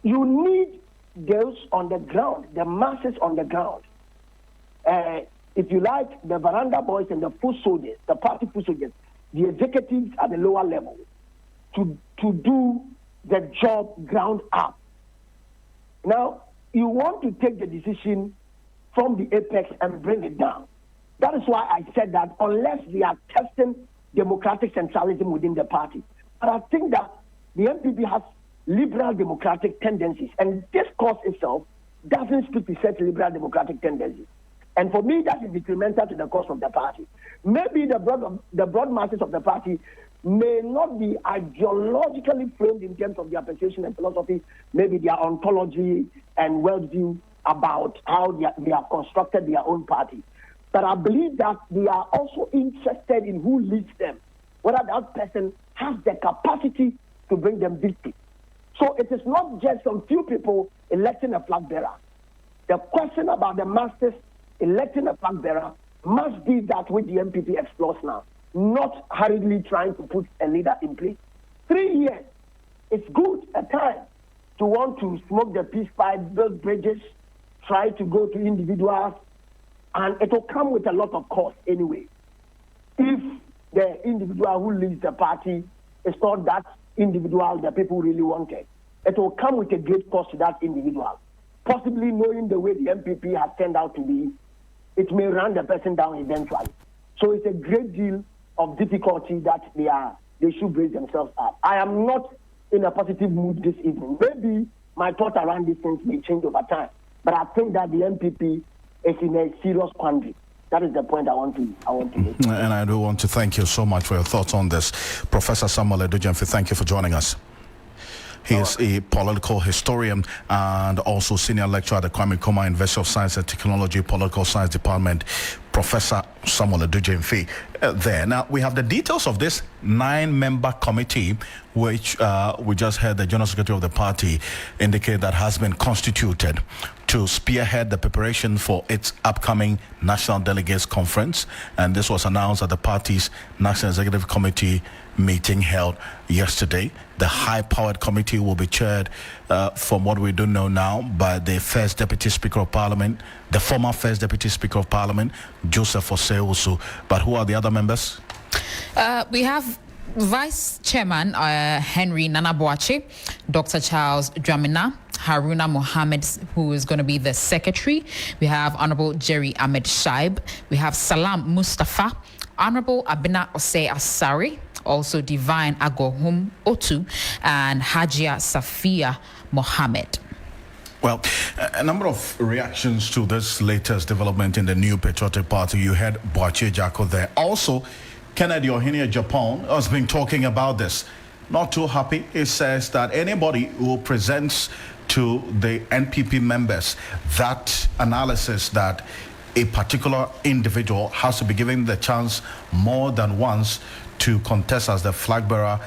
you need those on the ground, the masses on the ground. If you like, the veranda boys and the foot soldiers, the party foot soldiers, the executives at the lower level, to do the job ground up. Now, you want to take the decision from the apex and bring it down. That is why I said that unless they are testing democratic centralism within the party. But I think that the NPP has liberal democratic tendencies, and this cause itself doesn't speak to such liberal democratic tendencies. And for me, that is detrimental to the cause of the party. Maybe the broad masses of the party may not be ideologically framed in terms of their appreciation and philosophy, maybe their ontology and worldview about how they have constructed their own party. But I believe that they are also interested in who leads them, whether that person has the capacity to bring them victory. So it is not just some few people electing a flag bearer. The question about the masses electing a flag bearer must be that which the NPP explores now, not hurriedly trying to put a leader in place. 3 years, it's good a time to want to smoke the peace pipe, build bridges, try to go to individuals, and it will come with a lot of cost anyway. If the individual who leads the party is not that individual the people really wanted, it will come with a great cost to that individual. Possibly knowing the way the NPP has turned out to be, it may run the person down eventually. So it's a great deal of difficulty that they should raise themselves up. I am not in a positive mood this evening. Maybe my thought around these things may change over time, but I think that the NPP is in a serious quandary. That is the point I want to make. And I do want to thank you so much for your thoughts on this. Professor Samuel Edujemfe, thank you for joining us. He is a political historian and also senior lecturer at the Kwame Nkrumah University of Science and Technology Political Science Department. Professor Samuel Edujemfe there. Now, we have the details of this 9-member committee, which we just heard the General Secretary of the party indicate that has been constituted to spearhead the preparation for its upcoming National Delegates Conference. And this was announced at the party's National Executive Committee meeting held yesterday. The high-powered committee will be chaired, from what we do know now, by the First Deputy Speaker of Parliament, the former First Deputy Speaker of Parliament, Joseph Osei-Osu. But who are the other members? We have Vice Chairman Henry Nana Boakye, Dr. Charles Dramina, Haruna Mohammed, who is going to be the secretary. We have Honorable Jerry Ahmed Shaib. We have Salam Mustafa, Honorable Abina Osei Asari, also Divine Agohum Otu, and Hajia Safia Mohammed. Well, a number of reactions to this latest development in the New Patriotic Party. You had Boakye Agyarko there. Also, Kennedy Ohene Japan has been talking about this. Not too happy. He says that anybody who presents to the NPP members that analysis that a particular individual has to be given the chance more than once to contest as the flag bearer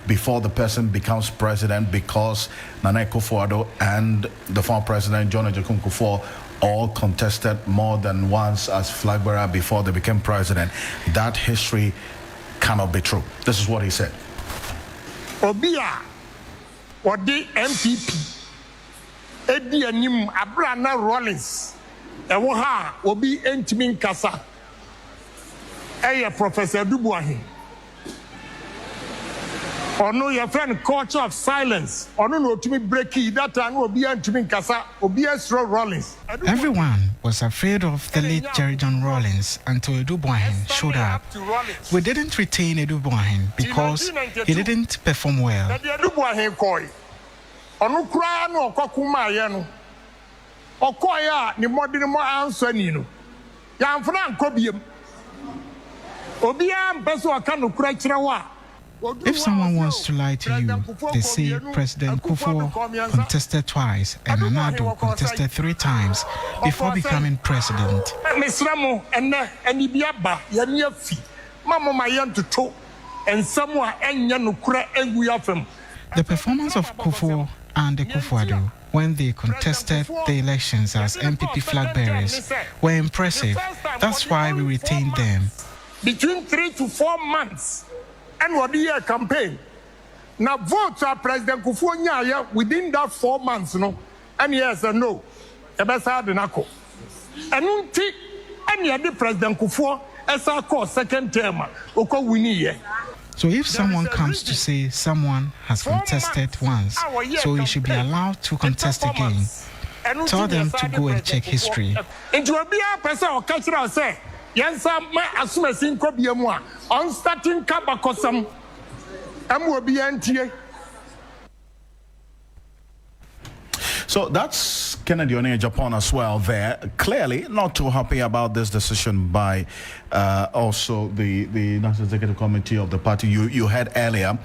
before the person becomes president, because Nana Akufo-Addo and the former president John Ejekun Kufuor all contested more than once as flag bearer before they became president. That history cannot be true. This is what he said. Obia or the NPP Edi Anim Abrana Rollins Ewoha Obi Entimin Kasa Professor Dubois. Ono your friend culture of silence. Ono no to me breaky that time will be Entimin Kasa Obi Estro Rollins. Everyone was afraid of the late Jerry John Rollins until Eduboahen showed up. We didn't retain Eduboahen because he didn't perform well. Eduboahen koi. Ono kura no okokuma ye no. Okoya ni modern mo answer ni no. Ya mfuna nkobiem. Obia mpeso aka no kura kire wa. If someone wants to lie to you, they say President Kufuor contested twice and Nana contested 3 times before becoming president. The performance of Kufuor and Akufo-Addo when they contested the elections as NPP flag bearers were impressive. That's why we retained them. Between 3 to 4 months. And what the year campaign. Now votes are President Kufuor within that 4 months, no. And yes and no. Ebesa Denako. And unti and the President Kufuor as our course second term. Oko wini. So if someone comes to say someone has contested once, so he should be allowed to contest again, tell them to go and check history. Into a beer person or cultural say. Yansa ma asumasin ko biemu a on starting kabakosam am obi antie. So that's Kennedy Ohene Japan as well there. Clearly not too happy about this decision by also the National Executive Committee of the party. You heard earlier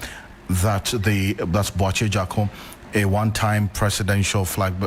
that that's Boakye Agyarko a one-time presidential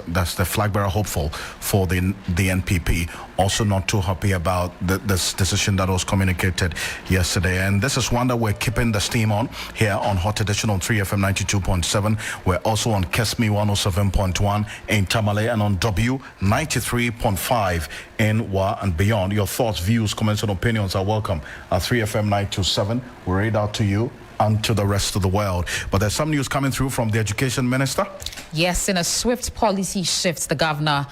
that's the flag bearer hopeful for the NPP, also not too happy about this decision that was communicated yesterday. And this is one that we're keeping the steam on here on Hot Edition on 3FM 92.7. We're also on Kesmi 107.1 in Tamale and on W 93.5 in Wa and beyond. Your thoughts, views, comments, and opinions are welcome at 3FM 927. We'll read out to you and to the rest of the world. But there's some news coming through from the Education Minister. Yes, in a swift policy shift, the government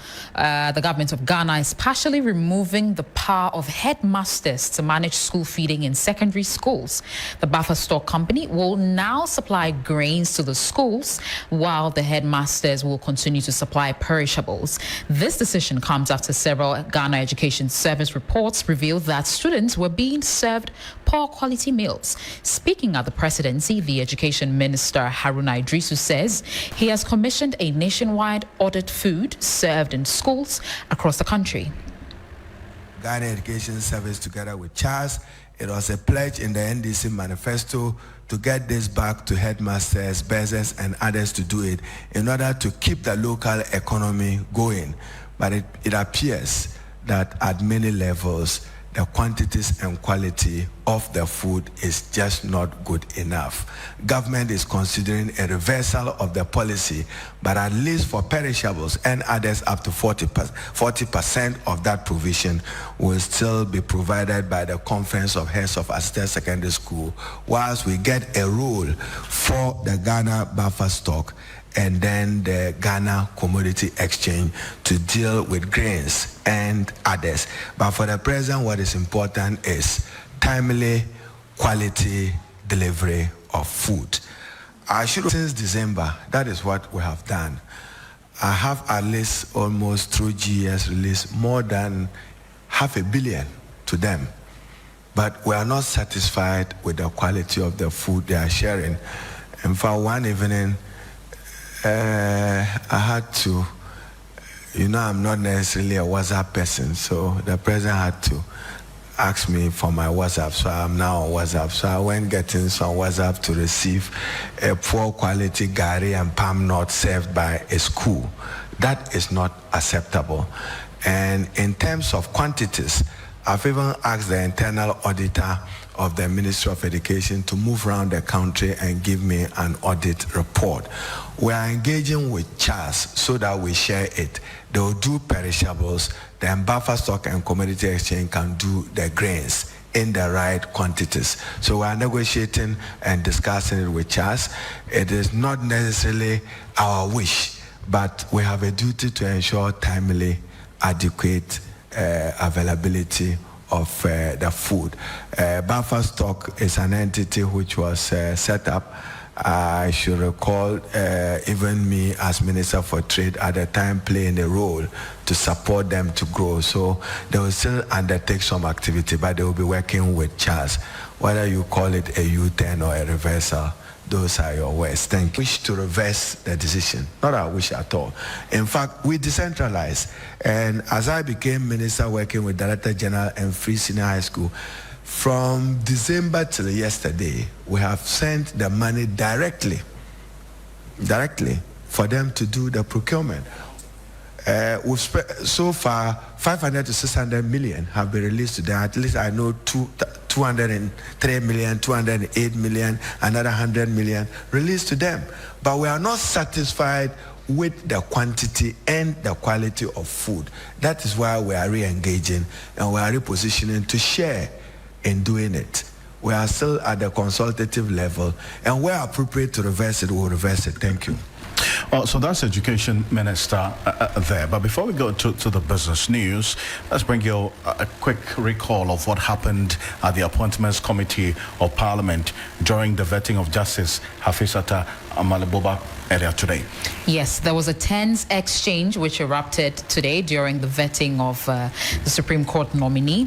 of Ghana is partially removing the power of headmasters to manage school feeding in secondary schools. The buffer stock company will now supply grains to the schools, while the headmasters will continue to supply perishables. This decision comes after several Ghana Education Service reports revealed that students were being served poor quality meals. Speaking at the presidency, the Education Minister Haruna Idrisu says he has commissioned a nationwide audit food served in schools across the country. Ghana Education Service, together with CHAS, it was a pledge in the NDC manifesto to get this back to headmasters, bursars, and others to do it in order to keep the local economy going. But it appears that at many levels, the quantities and quality of the food is just not good enough. Government is considering a reversal of the policy, but at least for perishables and others up to 40% of that provision will still be provided by the Conference of Heads of Assisted Secondary School, whilst we get a rule for the Ghana buffer stock and then the Ghana Commodity Exchange to deal with grains and others. But for the present, what is important is timely, quality delivery of food. Since December, that is what we have done. I have at least almost through GS released more than $500 million to them. But we are not satisfied with the quality of the food they are sharing. And for one evening, I had to, I'm not necessarily a WhatsApp person, so the president had to ask me for my WhatsApp, so I'm now on WhatsApp. So I went getting some WhatsApp to receive a poor quality gari and palm nut served by a school. That is not acceptable. And in terms of quantities, I've even asked the internal auditor of the Ministry of Education to move around the country and give me an audit report. We are engaging with CHAS so that we share it. They will do perishables, then buffer stock and commodity exchange can do the grains in the right quantities. So we are negotiating and discussing it with CHAS. It is not necessarily our wish, but we have a duty to ensure timely, adequate availability of the food. Buffer stock is an entity which was set up. I should recall even me as Minister for Trade at the time playing a role to support them to grow. So they will still undertake some activity, but they will be working with CHAS. Whether you call it a U-turn or a reversal, those are your words. Thank you. Wish to reverse the decision. Not our wish at all. In fact, we decentralized. And as I became minister working with Director General and Free Senior High School, from December till yesterday, we have sent the money directly for them to do the procurement. We've so far 500 to 600 million have been released to them. At least I know 203 million, 208 million, another 100 million released to them. But we are not satisfied with the quantity and the quality of food. That is why we are re-engaging and we are repositioning to share in doing it. We are still at the consultative level, and where appropriate to reverse it, we'll reverse it. Thank you. Well, so that's Education Minister there. But before we go to the business news, let's bring you a quick recall of what happened at the Appointments Committee of Parliament during the vetting of Justice Hafizata Amaliboba earlier today. Yes, there was a tense exchange which erupted today during the vetting of the Supreme Court nominee,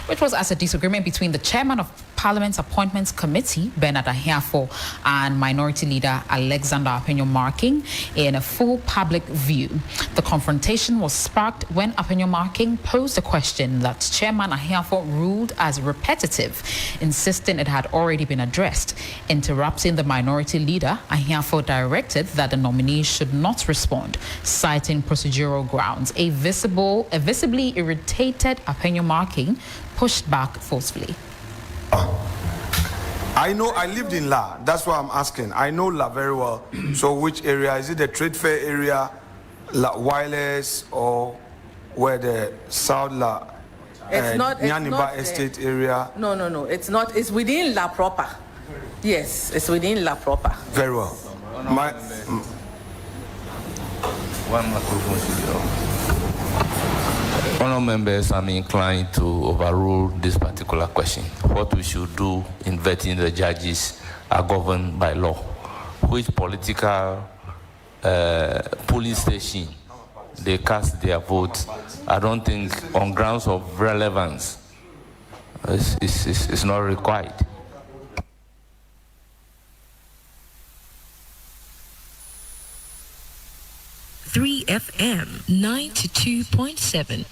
which was as a disagreement between the chairman of Parliament's Appointments Committee, Bernard Agyarko, and Minority Leader Alexander Appenyo-Marking in a full public view. The confrontation was sparked when Appenyo-Marking posed a question that Chairman Agyarko ruled as repetitive, insisting it had already been addressed. Interrupting the Minority Leader, Agyarko directed that the nominee should not respond, citing procedural grounds. A visibly irritated Appenyo-Marking pushed back forcefully. I know, I lived in La. That's why I'm asking. I know La very well. So which area? Is it the trade fair area, La Wireless, or where the South La, Nyaniba Estate area? No. It's not. It's within La proper. Yes, it's within La proper. Very well. One microphone should be off. Honourable members, I'm inclined to overrule this particular question. What we should do in vetting the judges are governed by law. Which political polling station they cast their votes, I don't think on grounds of relevance is not required. FM 92.7.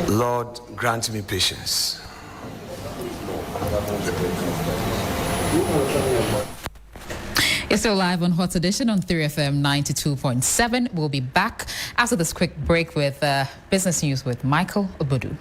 Lord, grant me patience. You're still live on Hot Edition on 3FM 92.7. We'll be back after this quick break with business news with Michael Obodu.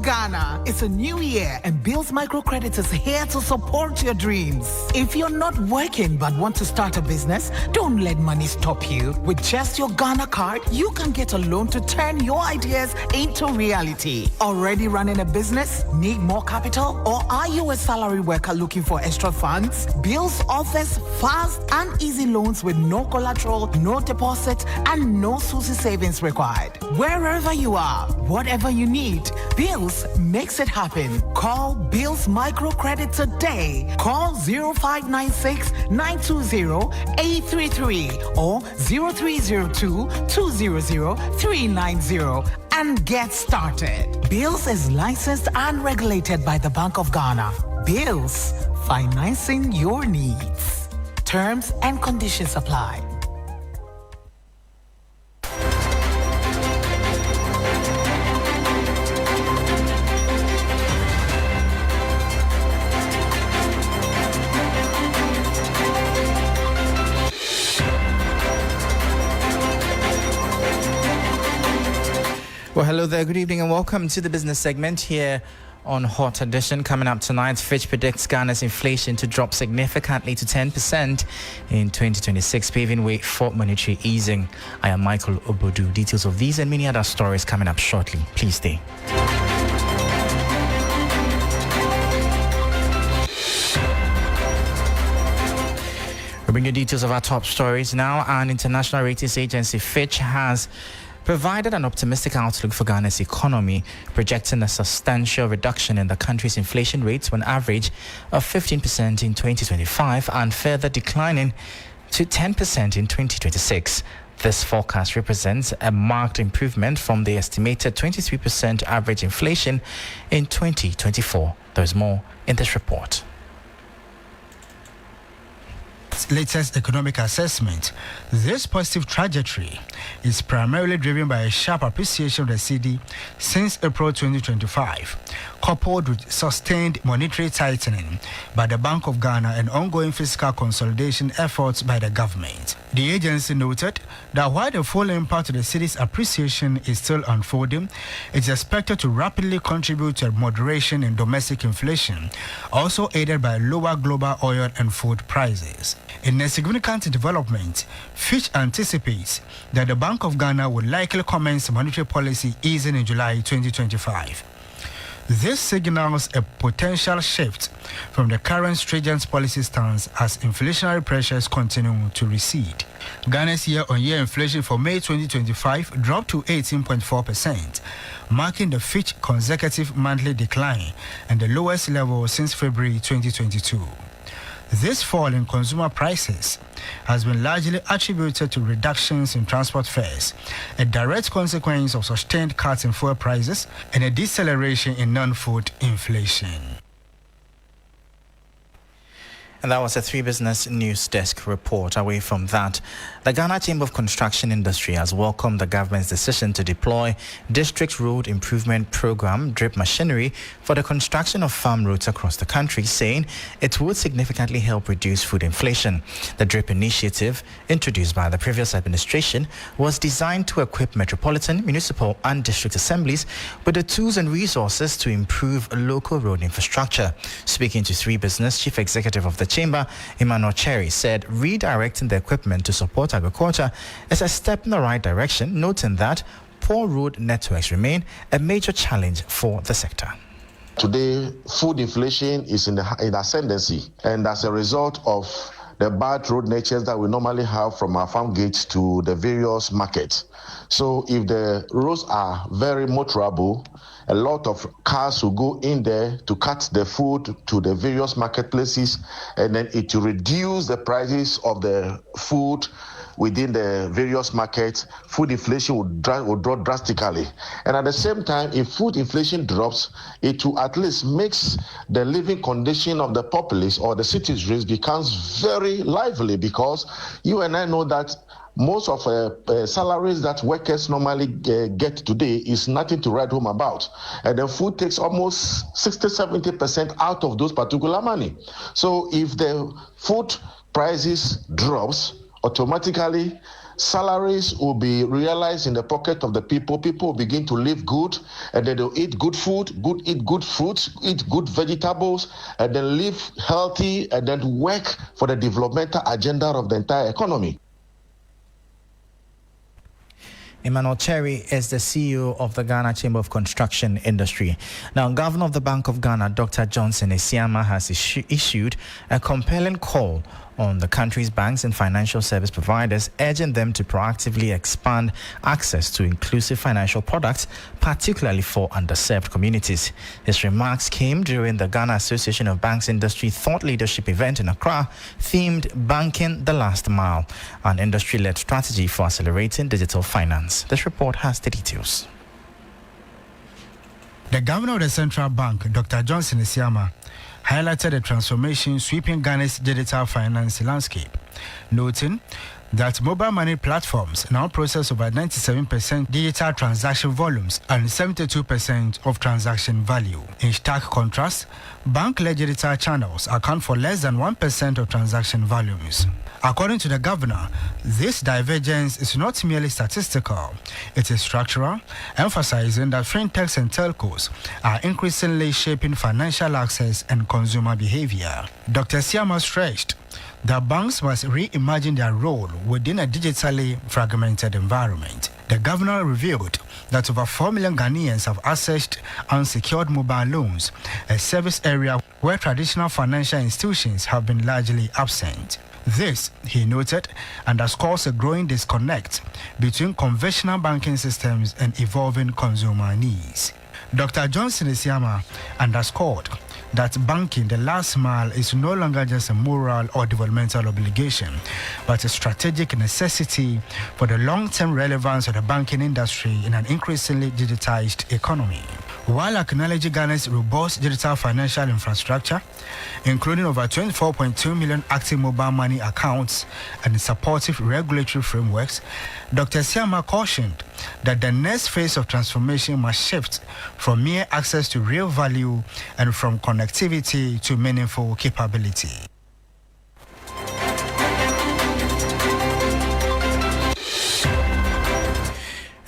Ghana. It's a new year and Bill's Microcredit is here to support your dreams. If you're not working but want to start a business, don't let money stop you. With just your Ghana card, you can get a loan to turn your ideas into reality. Already running a business? Need more capital? Or are you a salary worker looking for extra funds? Bill's offers fast and easy loans with no collateral, no deposit, and no SUSI savings required. Wherever you are, whatever you need, Bill's makes it happen. Call Bill's Microcredit today. Call 0596 920 833 or 0302 200 390 and get started. Bill's is licensed and regulated by the Bank of Ghana. Bill's, financing your needs. Terms and conditions apply. Well, hello there. Good evening and welcome to the business segment here on Hot Edition. Coming up tonight, Fitch predicts Ghana's inflation to drop significantly to 10% in 2026, paving way for monetary easing. I am Michael Obodu. Details of these and many other stories coming up shortly. Please stay. We bring you details of our top stories now. An international ratings agency, Fitch, has provided an optimistic outlook for Ghana's economy, projecting a substantial reduction in the country's inflation rates to an average of 15% in 2025 and further declining to 10% in 2026. This forecast represents a marked improvement from the estimated 23% average inflation in 2024. There's more in this report. Latest economic assessment, this positive trajectory is primarily driven by a sharp appreciation of the cedi since April 2025, coupled with sustained monetary tightening by the Bank of Ghana and ongoing fiscal consolidation efforts by the government. The agency noted that while the full impact of the cedi's appreciation is still unfolding, it is expected to rapidly contribute to a moderation in domestic inflation, also aided by lower global oil and food prices. In a significant development, Fitch anticipates that the Bank of Ghana will likely commence monetary policy easing in July 2025. This signals a potential shift from the current stringent policy stance as inflationary pressures continue to recede. Ghana's year-on-year inflation for May 2025 dropped to 18.4%, marking the fifth consecutive monthly decline and the lowest level since February 2022. This fall in consumer prices has been largely attributed to reductions in transport fares, a direct consequence of sustained cuts in fuel prices and a deceleration in non-food inflation. And that was a 3 Business News Desk report. Away from that, the Ghana Chamber of Construction Industry has welcomed the government's decision to deploy District Road Improvement Program DRIP machinery for the construction of farm roads across the country, saying it would significantly help reduce food inflation. The DRIP initiative, introduced by the previous administration, was designed to equip metropolitan, municipal and district assemblies with the tools and resources to improve local road infrastructure. Speaking to 3 Business, Chief Executive of the Chamber, Emmanuel Cherry, said redirecting the equipment to support agriculture is a step in the right direction, noting that poor road networks remain a major challenge for the sector. Today, food inflation is in ascendancy, and as a result of the bad road natures that we normally have from our farm gates to the various markets. So if the roads are very motorable, a lot of cars will go in there to cut the food to the various marketplaces, and then it will reduce the prices of the food within the various markets. Food inflation will drop drastically. And at the same time, if food inflation drops, it will at least makes the living condition of the populace or the citizens becomes very lively, because you and I know that most of salaries that workers normally get today is nothing to write home about. And the food takes almost 60-70% out of those particular money. So if the food prices drops, automatically salaries will be realized in the pocket of the people. People will begin to live good, and then they'll eat good food, eat good fruits, eat good vegetables, and then live healthy, and then work for the developmental agenda of the entire economy. Emmanuel Cherry is the CEO of the Ghana Chamber of Construction Industry. Now, Governor of the Bank of Ghana, Dr. Johnson Esiama, has issued a compelling call on the country's banks and financial service providers, urging them to proactively expand access to inclusive financial products, particularly for underserved communities. His remarks came during the Ghana Association of Banks Industry Thought Leadership event in Accra, themed Banking the Last Mile, an industry-led strategy for accelerating digital finance. This report has the details. The governor of the central bank, Dr. Johnson Esiama, highlighted the transformation sweeping Ghana's digital finance landscape, noting that mobile money platforms now process over 97% digital transaction volumes and 72% of transaction value. In stark contrast, bank-led digital channels account for less than 1% of transaction volumes. According to the governor, this divergence is not merely statistical, it is structural, emphasizing that fintechs and telcos are increasingly shaping financial access and consumer behavior. Dr. Siama stressed that banks must reimagine their role within a digitally fragmented environment. The governor revealed that over 4 million Ghanaians have accessed unsecured mobile loans, a service area where traditional financial institutions have been largely absent. This, he noted, underscores a growing disconnect between conventional banking systems and evolving consumer needs. Dr. Johnson Esiama underscored that banking the last mile is no longer just a moral or developmental obligation, but a strategic necessity for the long-term relevance of the banking industry in an increasingly digitized economy. While acknowledging Ghana's robust digital financial infrastructure, including over 24.2 million active mobile money accounts and supportive regulatory frameworks, Dr. Siama cautioned that the next phase of transformation must shift from mere access to real value and from connectivity to meaningful capability.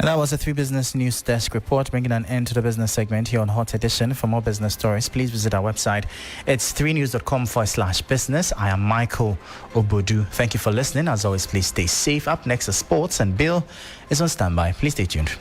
And that was a 3 Business News Desk report, bringing an end to the business segment here on Hot Edition. For more business stories, please visit our website. It's 3news.com/business. I am Michael Obodu. Thank you for listening. As always, please stay safe. Up next is sports, and Bill is on standby. Please stay tuned.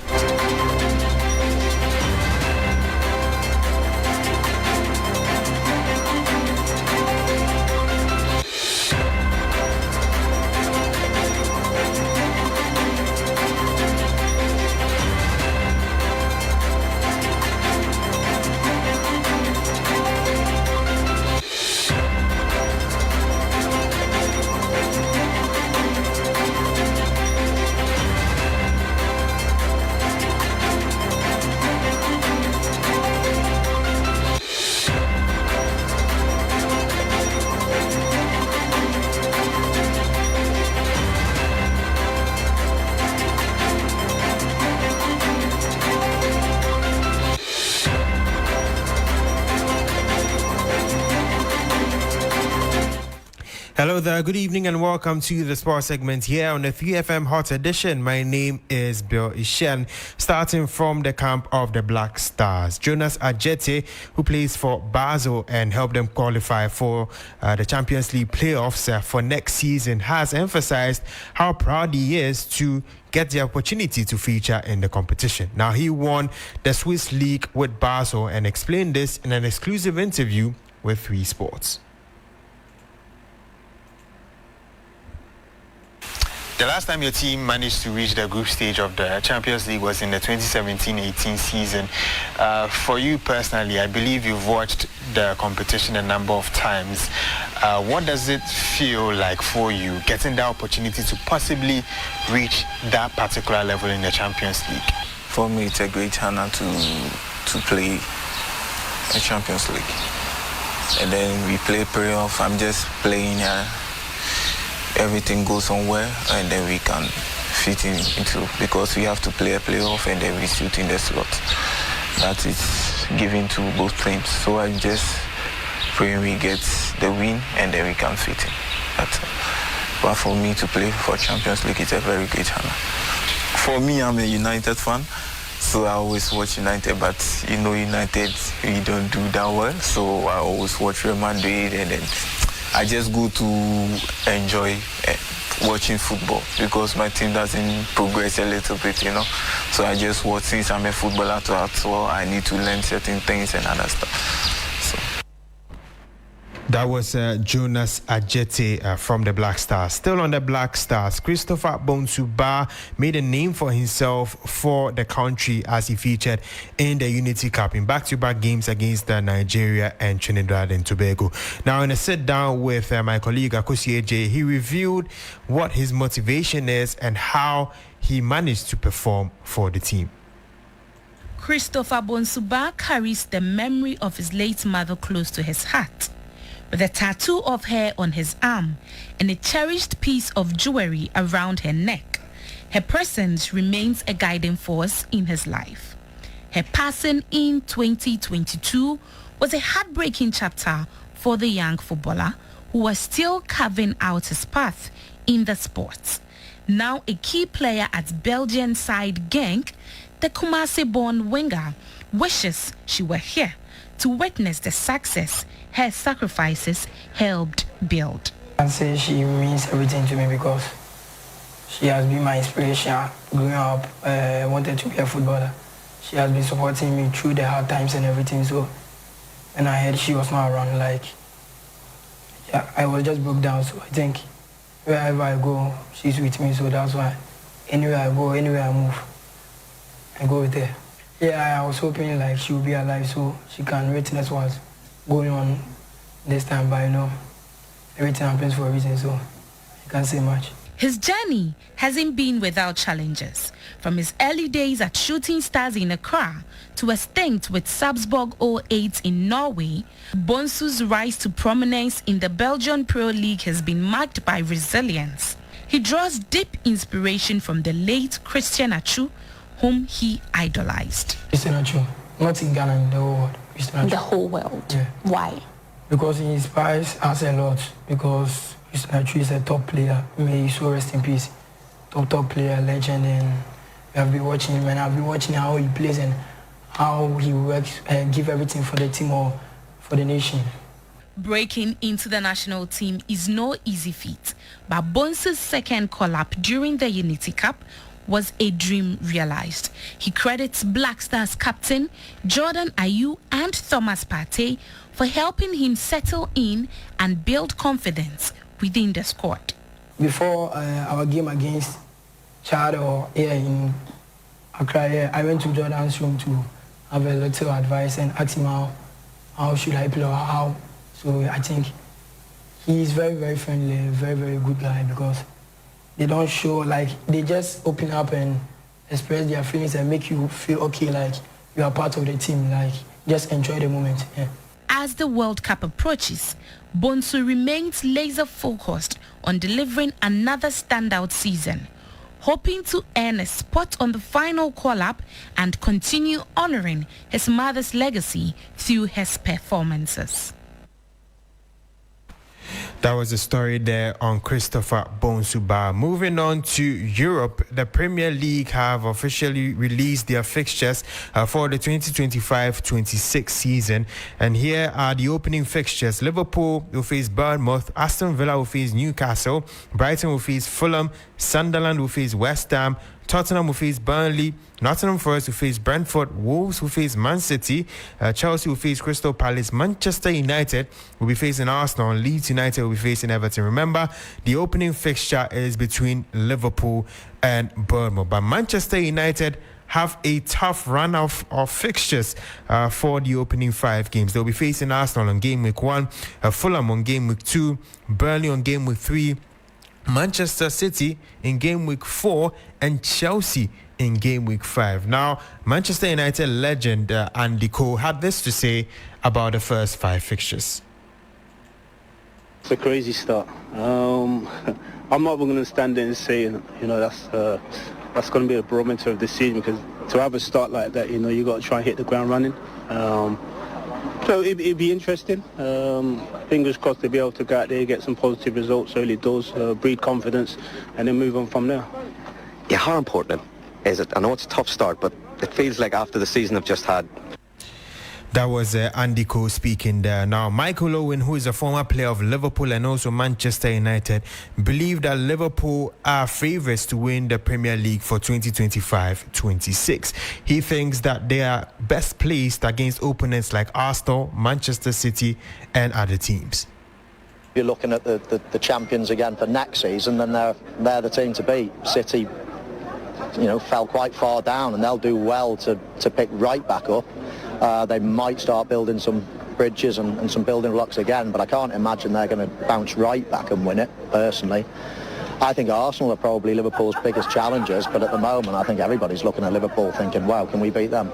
Hello there, good evening and welcome to the sports segment here on the 3FM Hot Edition. My name is Bill Ishen. Starting from the camp of the Black Stars, Jonas Adjete, who plays for Basel and helped them qualify for the Champions League playoffs for next season, has emphasized how proud he is to get the opportunity to feature in the competition. Now, he won the Swiss League with Basel and explained this in an exclusive interview with 3 Sports. The last time your team managed to reach the group stage of the Champions League was in the 2017-18 season. For you personally, I believe you've watched the competition a number of times. What does it feel like for you getting the opportunity to possibly reach that particular level in the Champions League? For me, it's a great honor to play a Champions League. And then we play playoff. I'm just playing everything goes somewhere and then we can fit into, because we have to play a playoff and then we shoot in the slot. That is given to both teams. So I just pray we get the win and then we can fit in. That's all. But for me to play for Champions League, it's a very great honor. For me, I'm a United fan, so I always watch United, but you know United, we don't do that well, so I always watch Real Madrid, and then I just go to enjoy watching football because my team doesn't progress a little bit, you know. So I just watch. Since I'm a footballer as well, I need to learn certain things and other stuff. That was Jonas Adjete from the Black Stars. Still on the Black Stars, Christopher Bonsuba made a name for himself for the country as he featured in the Unity Cup in back-to-back games against Nigeria and Trinidad and Tobago. Now, in a sit-down with my colleague Boakye Agyarko, he revealed what his motivation is and how he managed to perform for the team. Christopher Bonsuba carries the memory of his late mother close to his heart, with a tattoo of her on his arm and a cherished piece of jewelry around her neck. Her presence remains a guiding force in his life. Her passing in 2022 was a heartbreaking chapter for the young footballer who was still carving out his path in the sport. Now a key player at Belgian side Genk, the Kumasi-born winger wishes she were here to witness the success her sacrifices helped build. I can say she means everything to me because she has been my inspiration. Growing up, I wanted to be a footballer. She has been supporting me through the hard times and everything. So when I heard she was not around, I was just broke down. So I think wherever I go, she's with me. So that's why anywhere I go, anywhere I move, I go with her. Yeah, I was hoping she would be alive so she can witness what's going on this time, but everything happens for a reason, so I can't say much. His journey hasn't been without challenges. From his early days at Shooting Stars in Accra to a stint with Sarpsborg 08 in Norway, Bonsu's rise to prominence in the Belgian Pro League has been marked by resilience. He draws deep inspiration from the late Christian Atsu, whom he idolized. Christian Atsu, not in Ghana, in the whole world. The whole world. Yeah. Why? Because he inspires us a lot. Because Christian Atsu is a top player. May he so rest in peace. Top player, legend, and we have been watching him, and I've been watching how he plays and how he works and give everything for the team or for the nation. Breaking into the national team is no easy feat, but Bonsu's second call-up during the Unity Cup was a dream realized. He credits Black Stars captain Jordan Ayew and Thomas Partey for helping him settle in and build confidence within the squad. Before our game against Chad or here in Accra, I went to Jordan's room to have a little advice and ask him how should I play or how. So I think he is very, very friendly, very, very good guy because they don't show, they just open up and express their feelings and make you feel okay, you are part of the team, just enjoy the moment. Yeah. As the World Cup approaches, Bonsu remains laser-focused on delivering another standout season, hoping to earn a spot on the final call-up and continue honoring his mother's legacy through his performances. That was a story there on Christopher Bonsuba. Moving on to Europe, the Premier League have officially released their fixtures for the 2025-26 season. And here are the opening fixtures. Liverpool will face Bournemouth, Aston Villa will face Newcastle, Brighton will face Fulham, Sunderland will face West Ham, Tottenham will face Burnley, Nottingham Forest will face Brentford, Wolves will face Man City, Chelsea will face Crystal Palace, Manchester United will be facing Arsenal, and Leeds United will be facing Everton. Remember, the opening fixture is between Liverpool and Bournemouth, but Manchester United have a tough run of fixtures for the opening 5 games. They'll be facing Arsenal on game week 1, Fulham on game week 2, Burnley on game week 3, Manchester City in game week 4, and Chelsea in game week 5. Now, Manchester United legend Andy Cole had this to say about the first 5 fixtures. It's a crazy start. I'm not even going to stand there and say, that's going to be a barometer of the season, because to have a start like that, you got to try and hit the ground running. So it'd be interesting. Fingers crossed to be able to go out there, get some positive results early doors, breed confidence, and then move on from there. Yeah, how important is it? I know it's a tough start, but it feels like after the season I've just had. That was Andy Cole speaking there. Now, Michael Owen, who is a former player of Liverpool and also Manchester United, believed that Liverpool are favourites to win the Premier League for 2025-26. He thinks that they are best placed against opponents like Arsenal, Manchester City and other teams. You're looking at the champions again for next season, and they're the team to beat. City, fell quite far down, and they'll do well to pick right back up. They might start building some bridges and some building blocks again, but I can't imagine they're going to bounce right back and win it, personally. I think Arsenal are probably Liverpool's biggest challengers, but at the moment I think everybody's looking at Liverpool thinking, wow, can we beat them?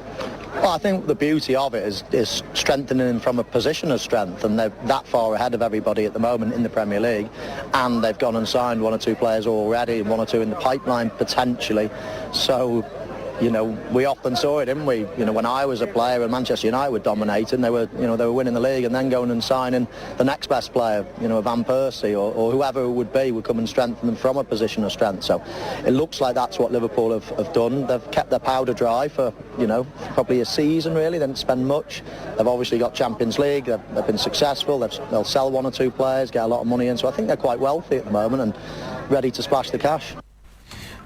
Well, I think the beauty of it is strengthening from a position of strength, and they're that far ahead of everybody at the moment in the Premier League, and they've gone and signed 1 or 2 players already, and 1 or 2 in the pipeline potentially. So, we often saw it, didn't we? When I was a player and Manchester United were dominating, they were winning the league and then going and signing the next best player, Van Persie or whoever it would be, would come and strengthen them from a position of strength. So it looks like that's what Liverpool have done. They've kept their powder dry for, probably a season really. They didn't spend much. They've obviously got Champions League. They've been successful. They'll sell 1 or 2 players, get a lot of money in. So I think they're quite wealthy at the moment and ready to splash the cash.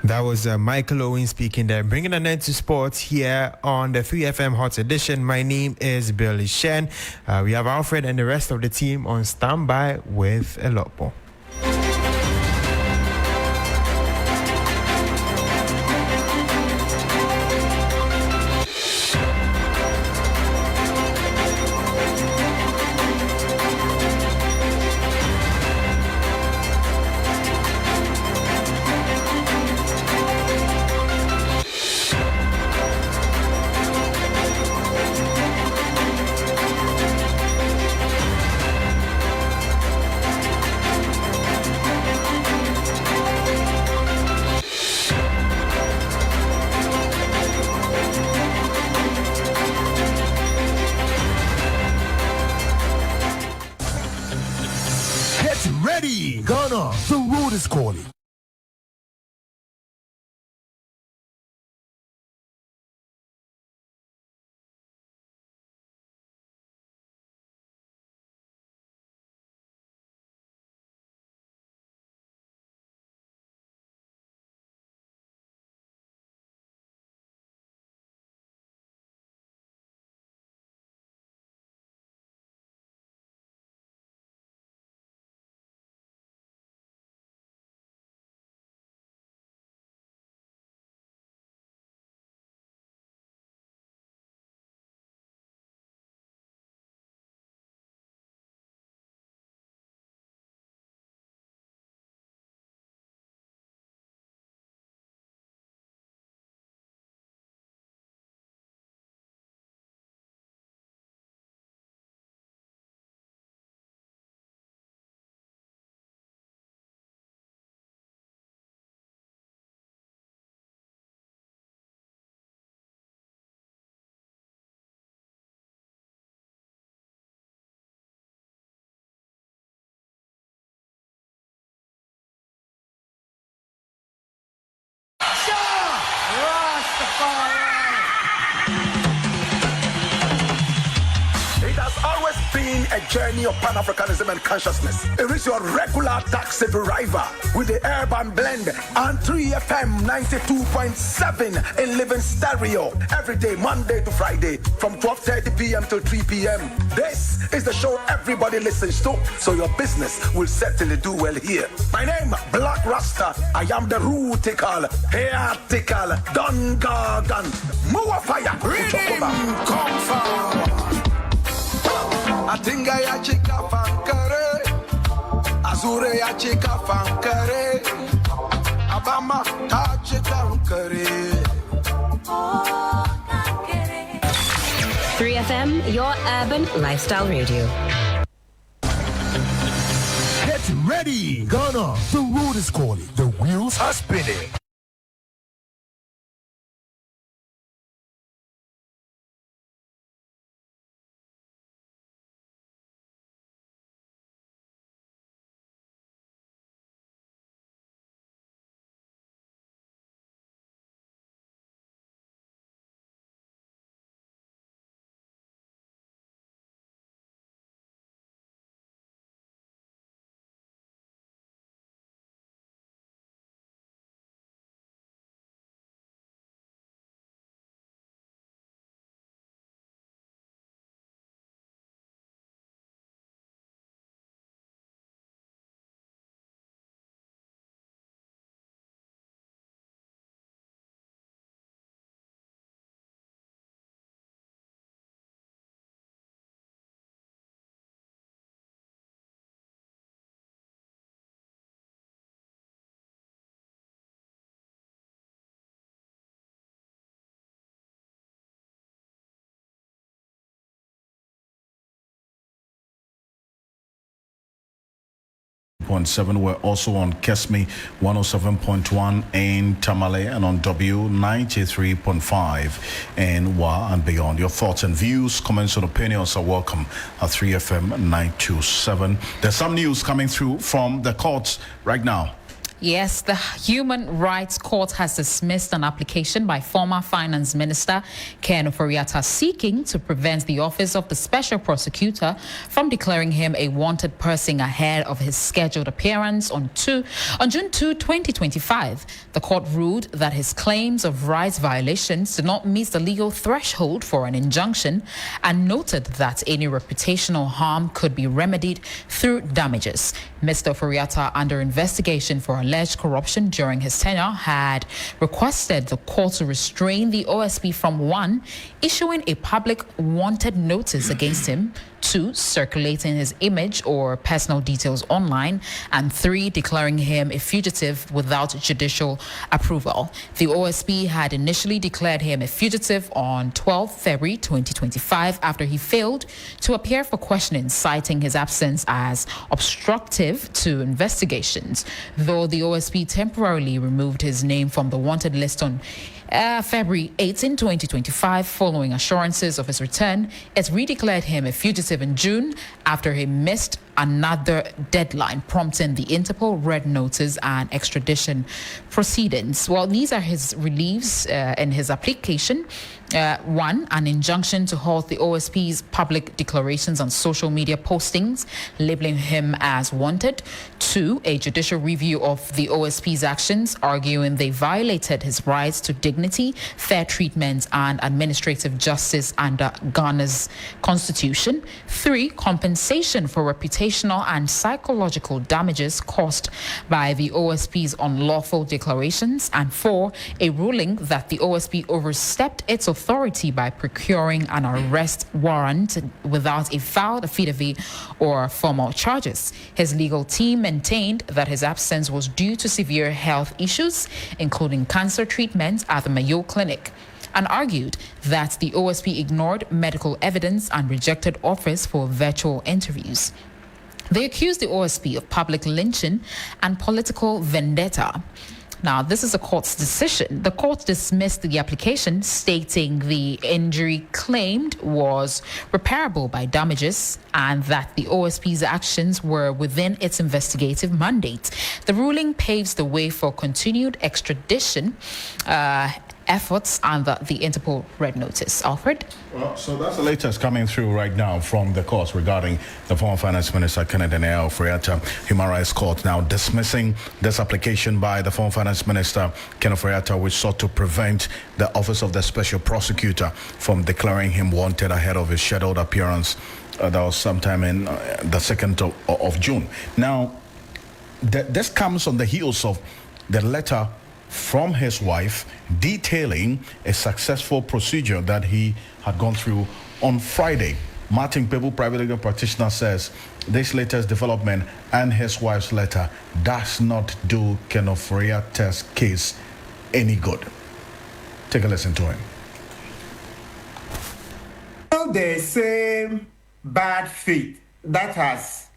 That was Michael Owen speaking there, bringing an end to sports here on the 3FM Hot Edition. My name is Billy Shen. We have Alfred and the rest of the team on standby with a lot more. Ghana, the road is calling. It has always been a journey of Pan-Africanism and consciousness. It is your regular taxi driver with the urban blend and 3FM 92.7 in living stereo every day, Monday to Friday from 12:30 p.m. till 3 p.m. This is the show everybody listens to, so your business will certainly do well here. My name, Black Rasta. I am the rootical, hairtical, Don Gargan, Mua Fire, come forward. Atinga ya chika fankare, Azure ya chika fankare, Abama ta chika fankare. 3FM, your urban lifestyle radio. Get ready, Ghana. The road is calling. The wheels are spinning. We're also on Kesme 107.1 in Tamale and on W 93.5 in Wa and beyond. Your thoughts and views, comments and opinions are welcome at 3FM 927. There's some news coming through from the courts right now. Yes, the Human Rights Court has dismissed an application by former Finance Minister Ken Ofori-Atta seeking to prevent the Office of the Special Prosecutor from declaring him a wanted person ahead of his scheduled appearance on June 2, 2025. The court ruled that his claims of rights violations did not meet the legal threshold for an injunction and noted that any reputational harm could be remedied through damages. Mr. Ofori-Atta, under investigation for alleged corruption during his tenure, had requested the court to restrain the OSP from 1, issuing a public wanted notice against him, 2, circulating his image or personal details online, and 3, declaring him a fugitive without judicial approval. The OSP had initially declared him a fugitive on 12 February 2025 after he failed to appear for questioning, citing his absence as obstructive to investigations, though the OSP temporarily removed his name from the wanted list on February 18, 2025, following assurances of his return. It redeclared him a fugitive in June after he missed another deadline, prompting the Interpol red notice and extradition proceedings. Well, these are his reliefs in his application. 1, an injunction to halt the OSP's public declarations on social media postings labeling him as wanted. 2, a judicial review of the OSP's actions, arguing they violated his rights to dignity, fair treatment, and administrative justice under Ghana's constitution. 3, compensation for reputational and psychological damages caused by the OSP's unlawful declarations. And 4, a ruling that the OSP overstepped its authority by procuring an arrest warrant without a filed affidavit or formal charges. His legal team maintained that his absence was due to severe health issues, including cancer treatment at the Mayo Clinic, and argued that the OSP ignored medical evidence and rejected offers for virtual interviews. They accused the OSP of public lynching and political vendetta. Now, this is a court's decision. The court dismissed the application, stating the injury claimed was repairable by damages and that the OSP's actions were within its investigative mandate. The ruling paves the way for continued extradition efforts under the Interpol Red Notice. Alfred? Well, so that's the latest coming through right now from the court regarding the former Finance Minister Kenneth Ofori-Atta. Human Rights Court now dismissing this application by the former Finance Minister Kenneth Ofori-Atta, which sought to prevent the Office of the Special Prosecutor from declaring him wanted ahead of his scheduled appearance. That was sometime in the 2nd of June. Now, this comes on the heels of the letter from his wife detailing a successful procedure that he had gone through on Friday. Martin Pebu, private legal practitioner, says this latest development and his wife's letter does not do Kenneth Ofori-Atta's case any good. Take a listen to him. The same bad faith that has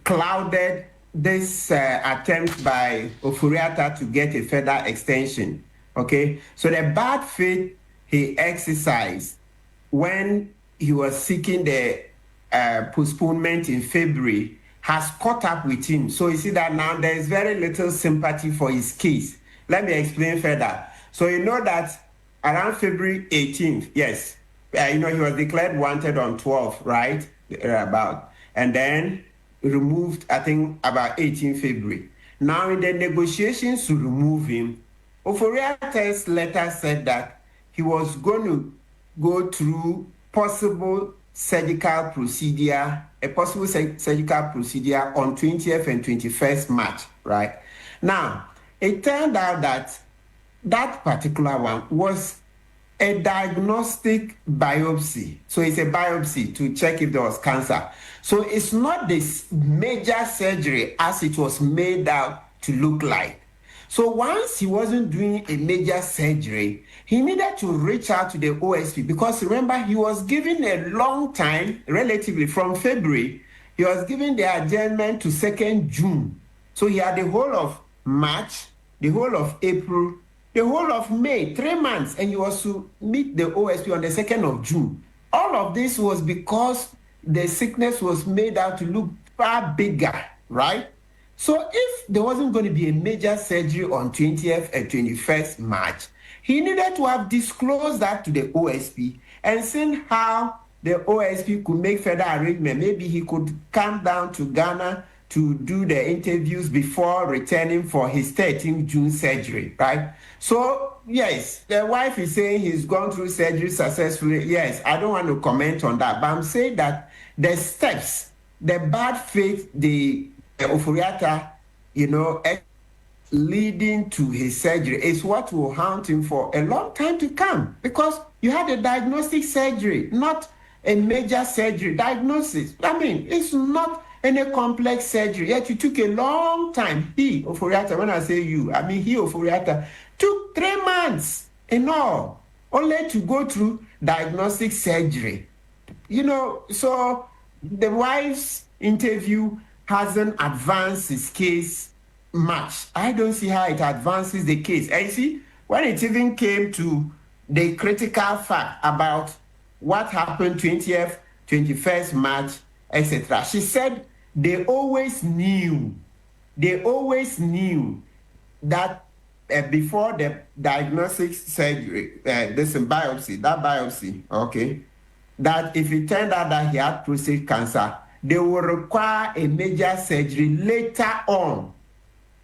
clouded this attempt by Ofori-Atta to get a further extension, okay? So the bad faith he exercised when he was seeking the postponement in February has caught up with him. So you see that now there is very little sympathy for his case. Let me explain further. So you know that around February 18th, yes, he was declared wanted on 12th, right? About. And then removed, I think, about 18 February. Now, in the negotiations to remove him, Ofori-Atta's letter said that he was going to go through a possible surgical procedure on 20th and 21st March, right? Now, it turned out that that particular one was a diagnostic biopsy. So it's a biopsy to check if there was cancer. So it's not this major surgery as it was made out to look like. So once he wasn't doing a major surgery, he needed to reach out to the OSP because remember, he was given a long time, relatively from February, he was given the adjournment to 2nd June. So he had the whole of March, the whole of April, the whole of May, 3 months, and he was to meet the OSP on the 2nd of June. All of this was because the sickness was made out to look far bigger, right? So if there wasn't going to be a major surgery on 20th and 21st March, he needed to have disclosed that to the OSP and seen how the OSP could make further arrangement. Maybe he could come down to Ghana to do the interviews before returning for his 13th June surgery, right? So, yes, the wife is saying he's gone through surgery successfully. Yes, I don't want to comment on that, but I'm saying that the steps, the bad faith, the Ofori-Atta, leading to his surgery is what will haunt him for a long time to come because you had a diagnostic surgery, not a major surgery. Diagnosis, it's not any complex surgery, yet you took a long time. He, Ofori-Atta, when I say you, he, Ofori-Atta, took 3 months in all, only to go through diagnostic surgery. So the wife's interview hasn't advanced his case much. I don't see how it advances the case. And you see, when it even came to the critical fact about what happened 20th, 21st March, etc., she said they always knew that before the diagnostic surgery, this biopsy, okay, that if it turned out that he had prostate cancer, they will require a major surgery later on.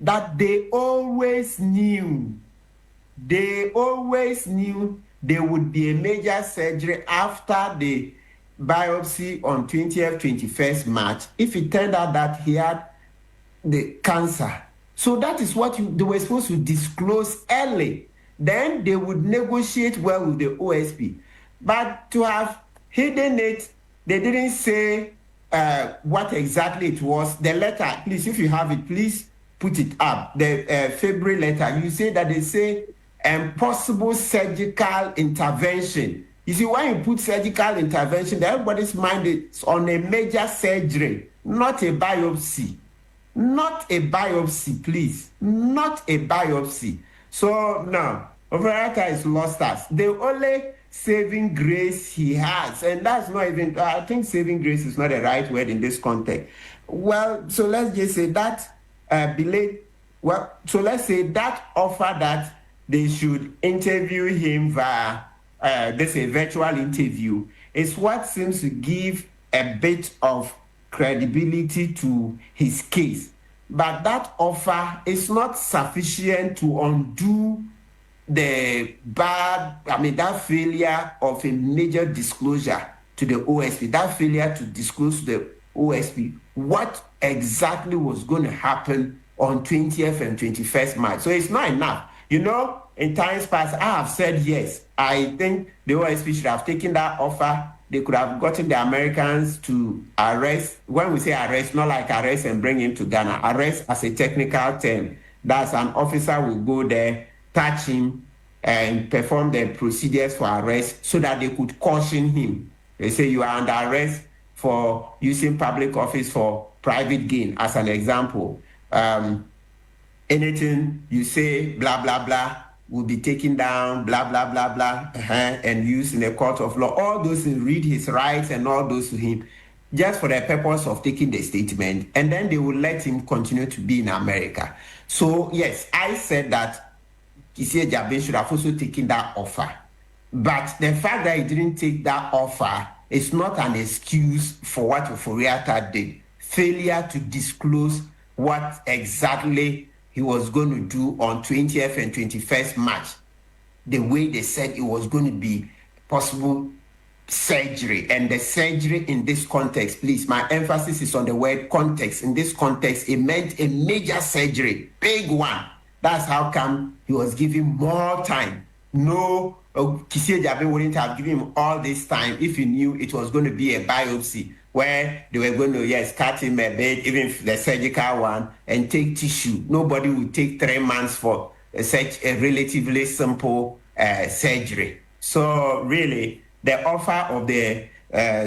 That they always knew there would be a major surgery after the biopsy on 20th, 21st March if it turned out that he had the cancer. So that is what they were supposed to disclose early. Then they would negotiate well with the OSP. But to have hidden it, they didn't say what exactly it was. The letter, please, if you have it, please put it up. The February letter, you say that they say possible surgical intervention. You see, when you put surgical intervention, everybody's mind is on a major surgery, not a biopsy. Not a biopsy, please. Not a biopsy. So, no, Ofori-Atta is lost us. The only saving grace he has, and that's not even, I think saving grace is not the right word in this context. Well, so let's just say that let's say that offer that they should interview him via this a virtual interview is what seems to give a bit of credibility to his case. But that offer is not sufficient to undo that failure of a major disclosure to the OSP, that failure to disclose to the OSP what exactly was going to happen on 20th and 21st March. So it's not enough. You know, in times past, I have said yes. I think the OSP should have taken that offer. They could have gotten the Americans to arrest. When we say arrest, not like arrest and bring him to Ghana. Arrest as a technical term. That's an officer will go there, touch him, and perform the procedures for arrest so that they could caution him. They say you are under arrest for using public office for private gain, as an example. Anything you say, blah, blah, blah, will be taken down, blah, blah, blah, blah, and used in a court of law. All those things, read his rights and all those to him, just for the purpose of taking the statement, and then they will let him continue to be in America. So, yes, I said that Kwesi Agyarko should have also taken that offer. But the fact that he didn't take that offer is not an excuse for what Ofori-Atta did. Failure to disclose what exactly he was going to do on 20th and 21st March, the way they said it was going to be possible surgery. And the surgery in this context, please, my emphasis is on the word context. In this context, it meant a major surgery, big one. That's how come he was given more time. No, Kwesi Agyarko wouldn't have given him all this time if he knew it was going to be a biopsy, where they were going to, yes, cut him a bit, even the surgical one, and take tissue. Nobody would take 3 months for such a relatively simple surgery. So really, the offer of the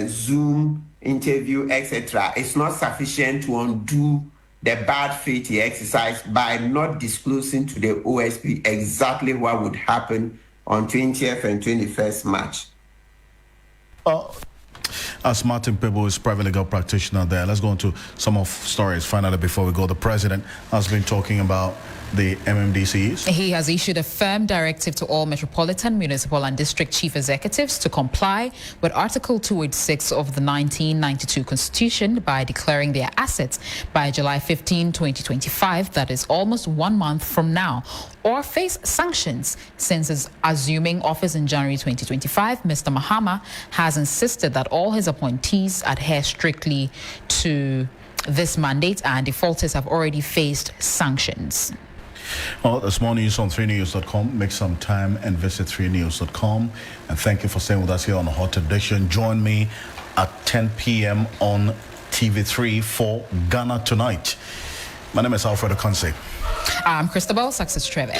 Zoom interview, etc., is not sufficient to undo the bad faith he exercised by not disclosing to the OSP exactly what would happen on 20th and 21st March. As Martin Pebo is private legal practitioner there, let's go into some of stories finally before we go. The president has been talking about the MMDCs. He has issued a firm directive to all metropolitan, municipal and district chief executives to comply with Article 286 of the 1992 Constitution by declaring their assets by July 15, 2025, that is almost 1 month from now, or face sanctions. Since his assuming office in January 2025, Mr. Mahama has insisted that all his appointees adhere strictly to this mandate, and defaulters have already faced sanctions. Well, there's more news on 3news.com. Make some time and visit 3news.com. And thank you for staying with us here on the Hot Edition. Join me at 10 p.m. on TV3 for Ghana Tonight. My name is Alfred Ocansey. I'm Christabel Success Trevor.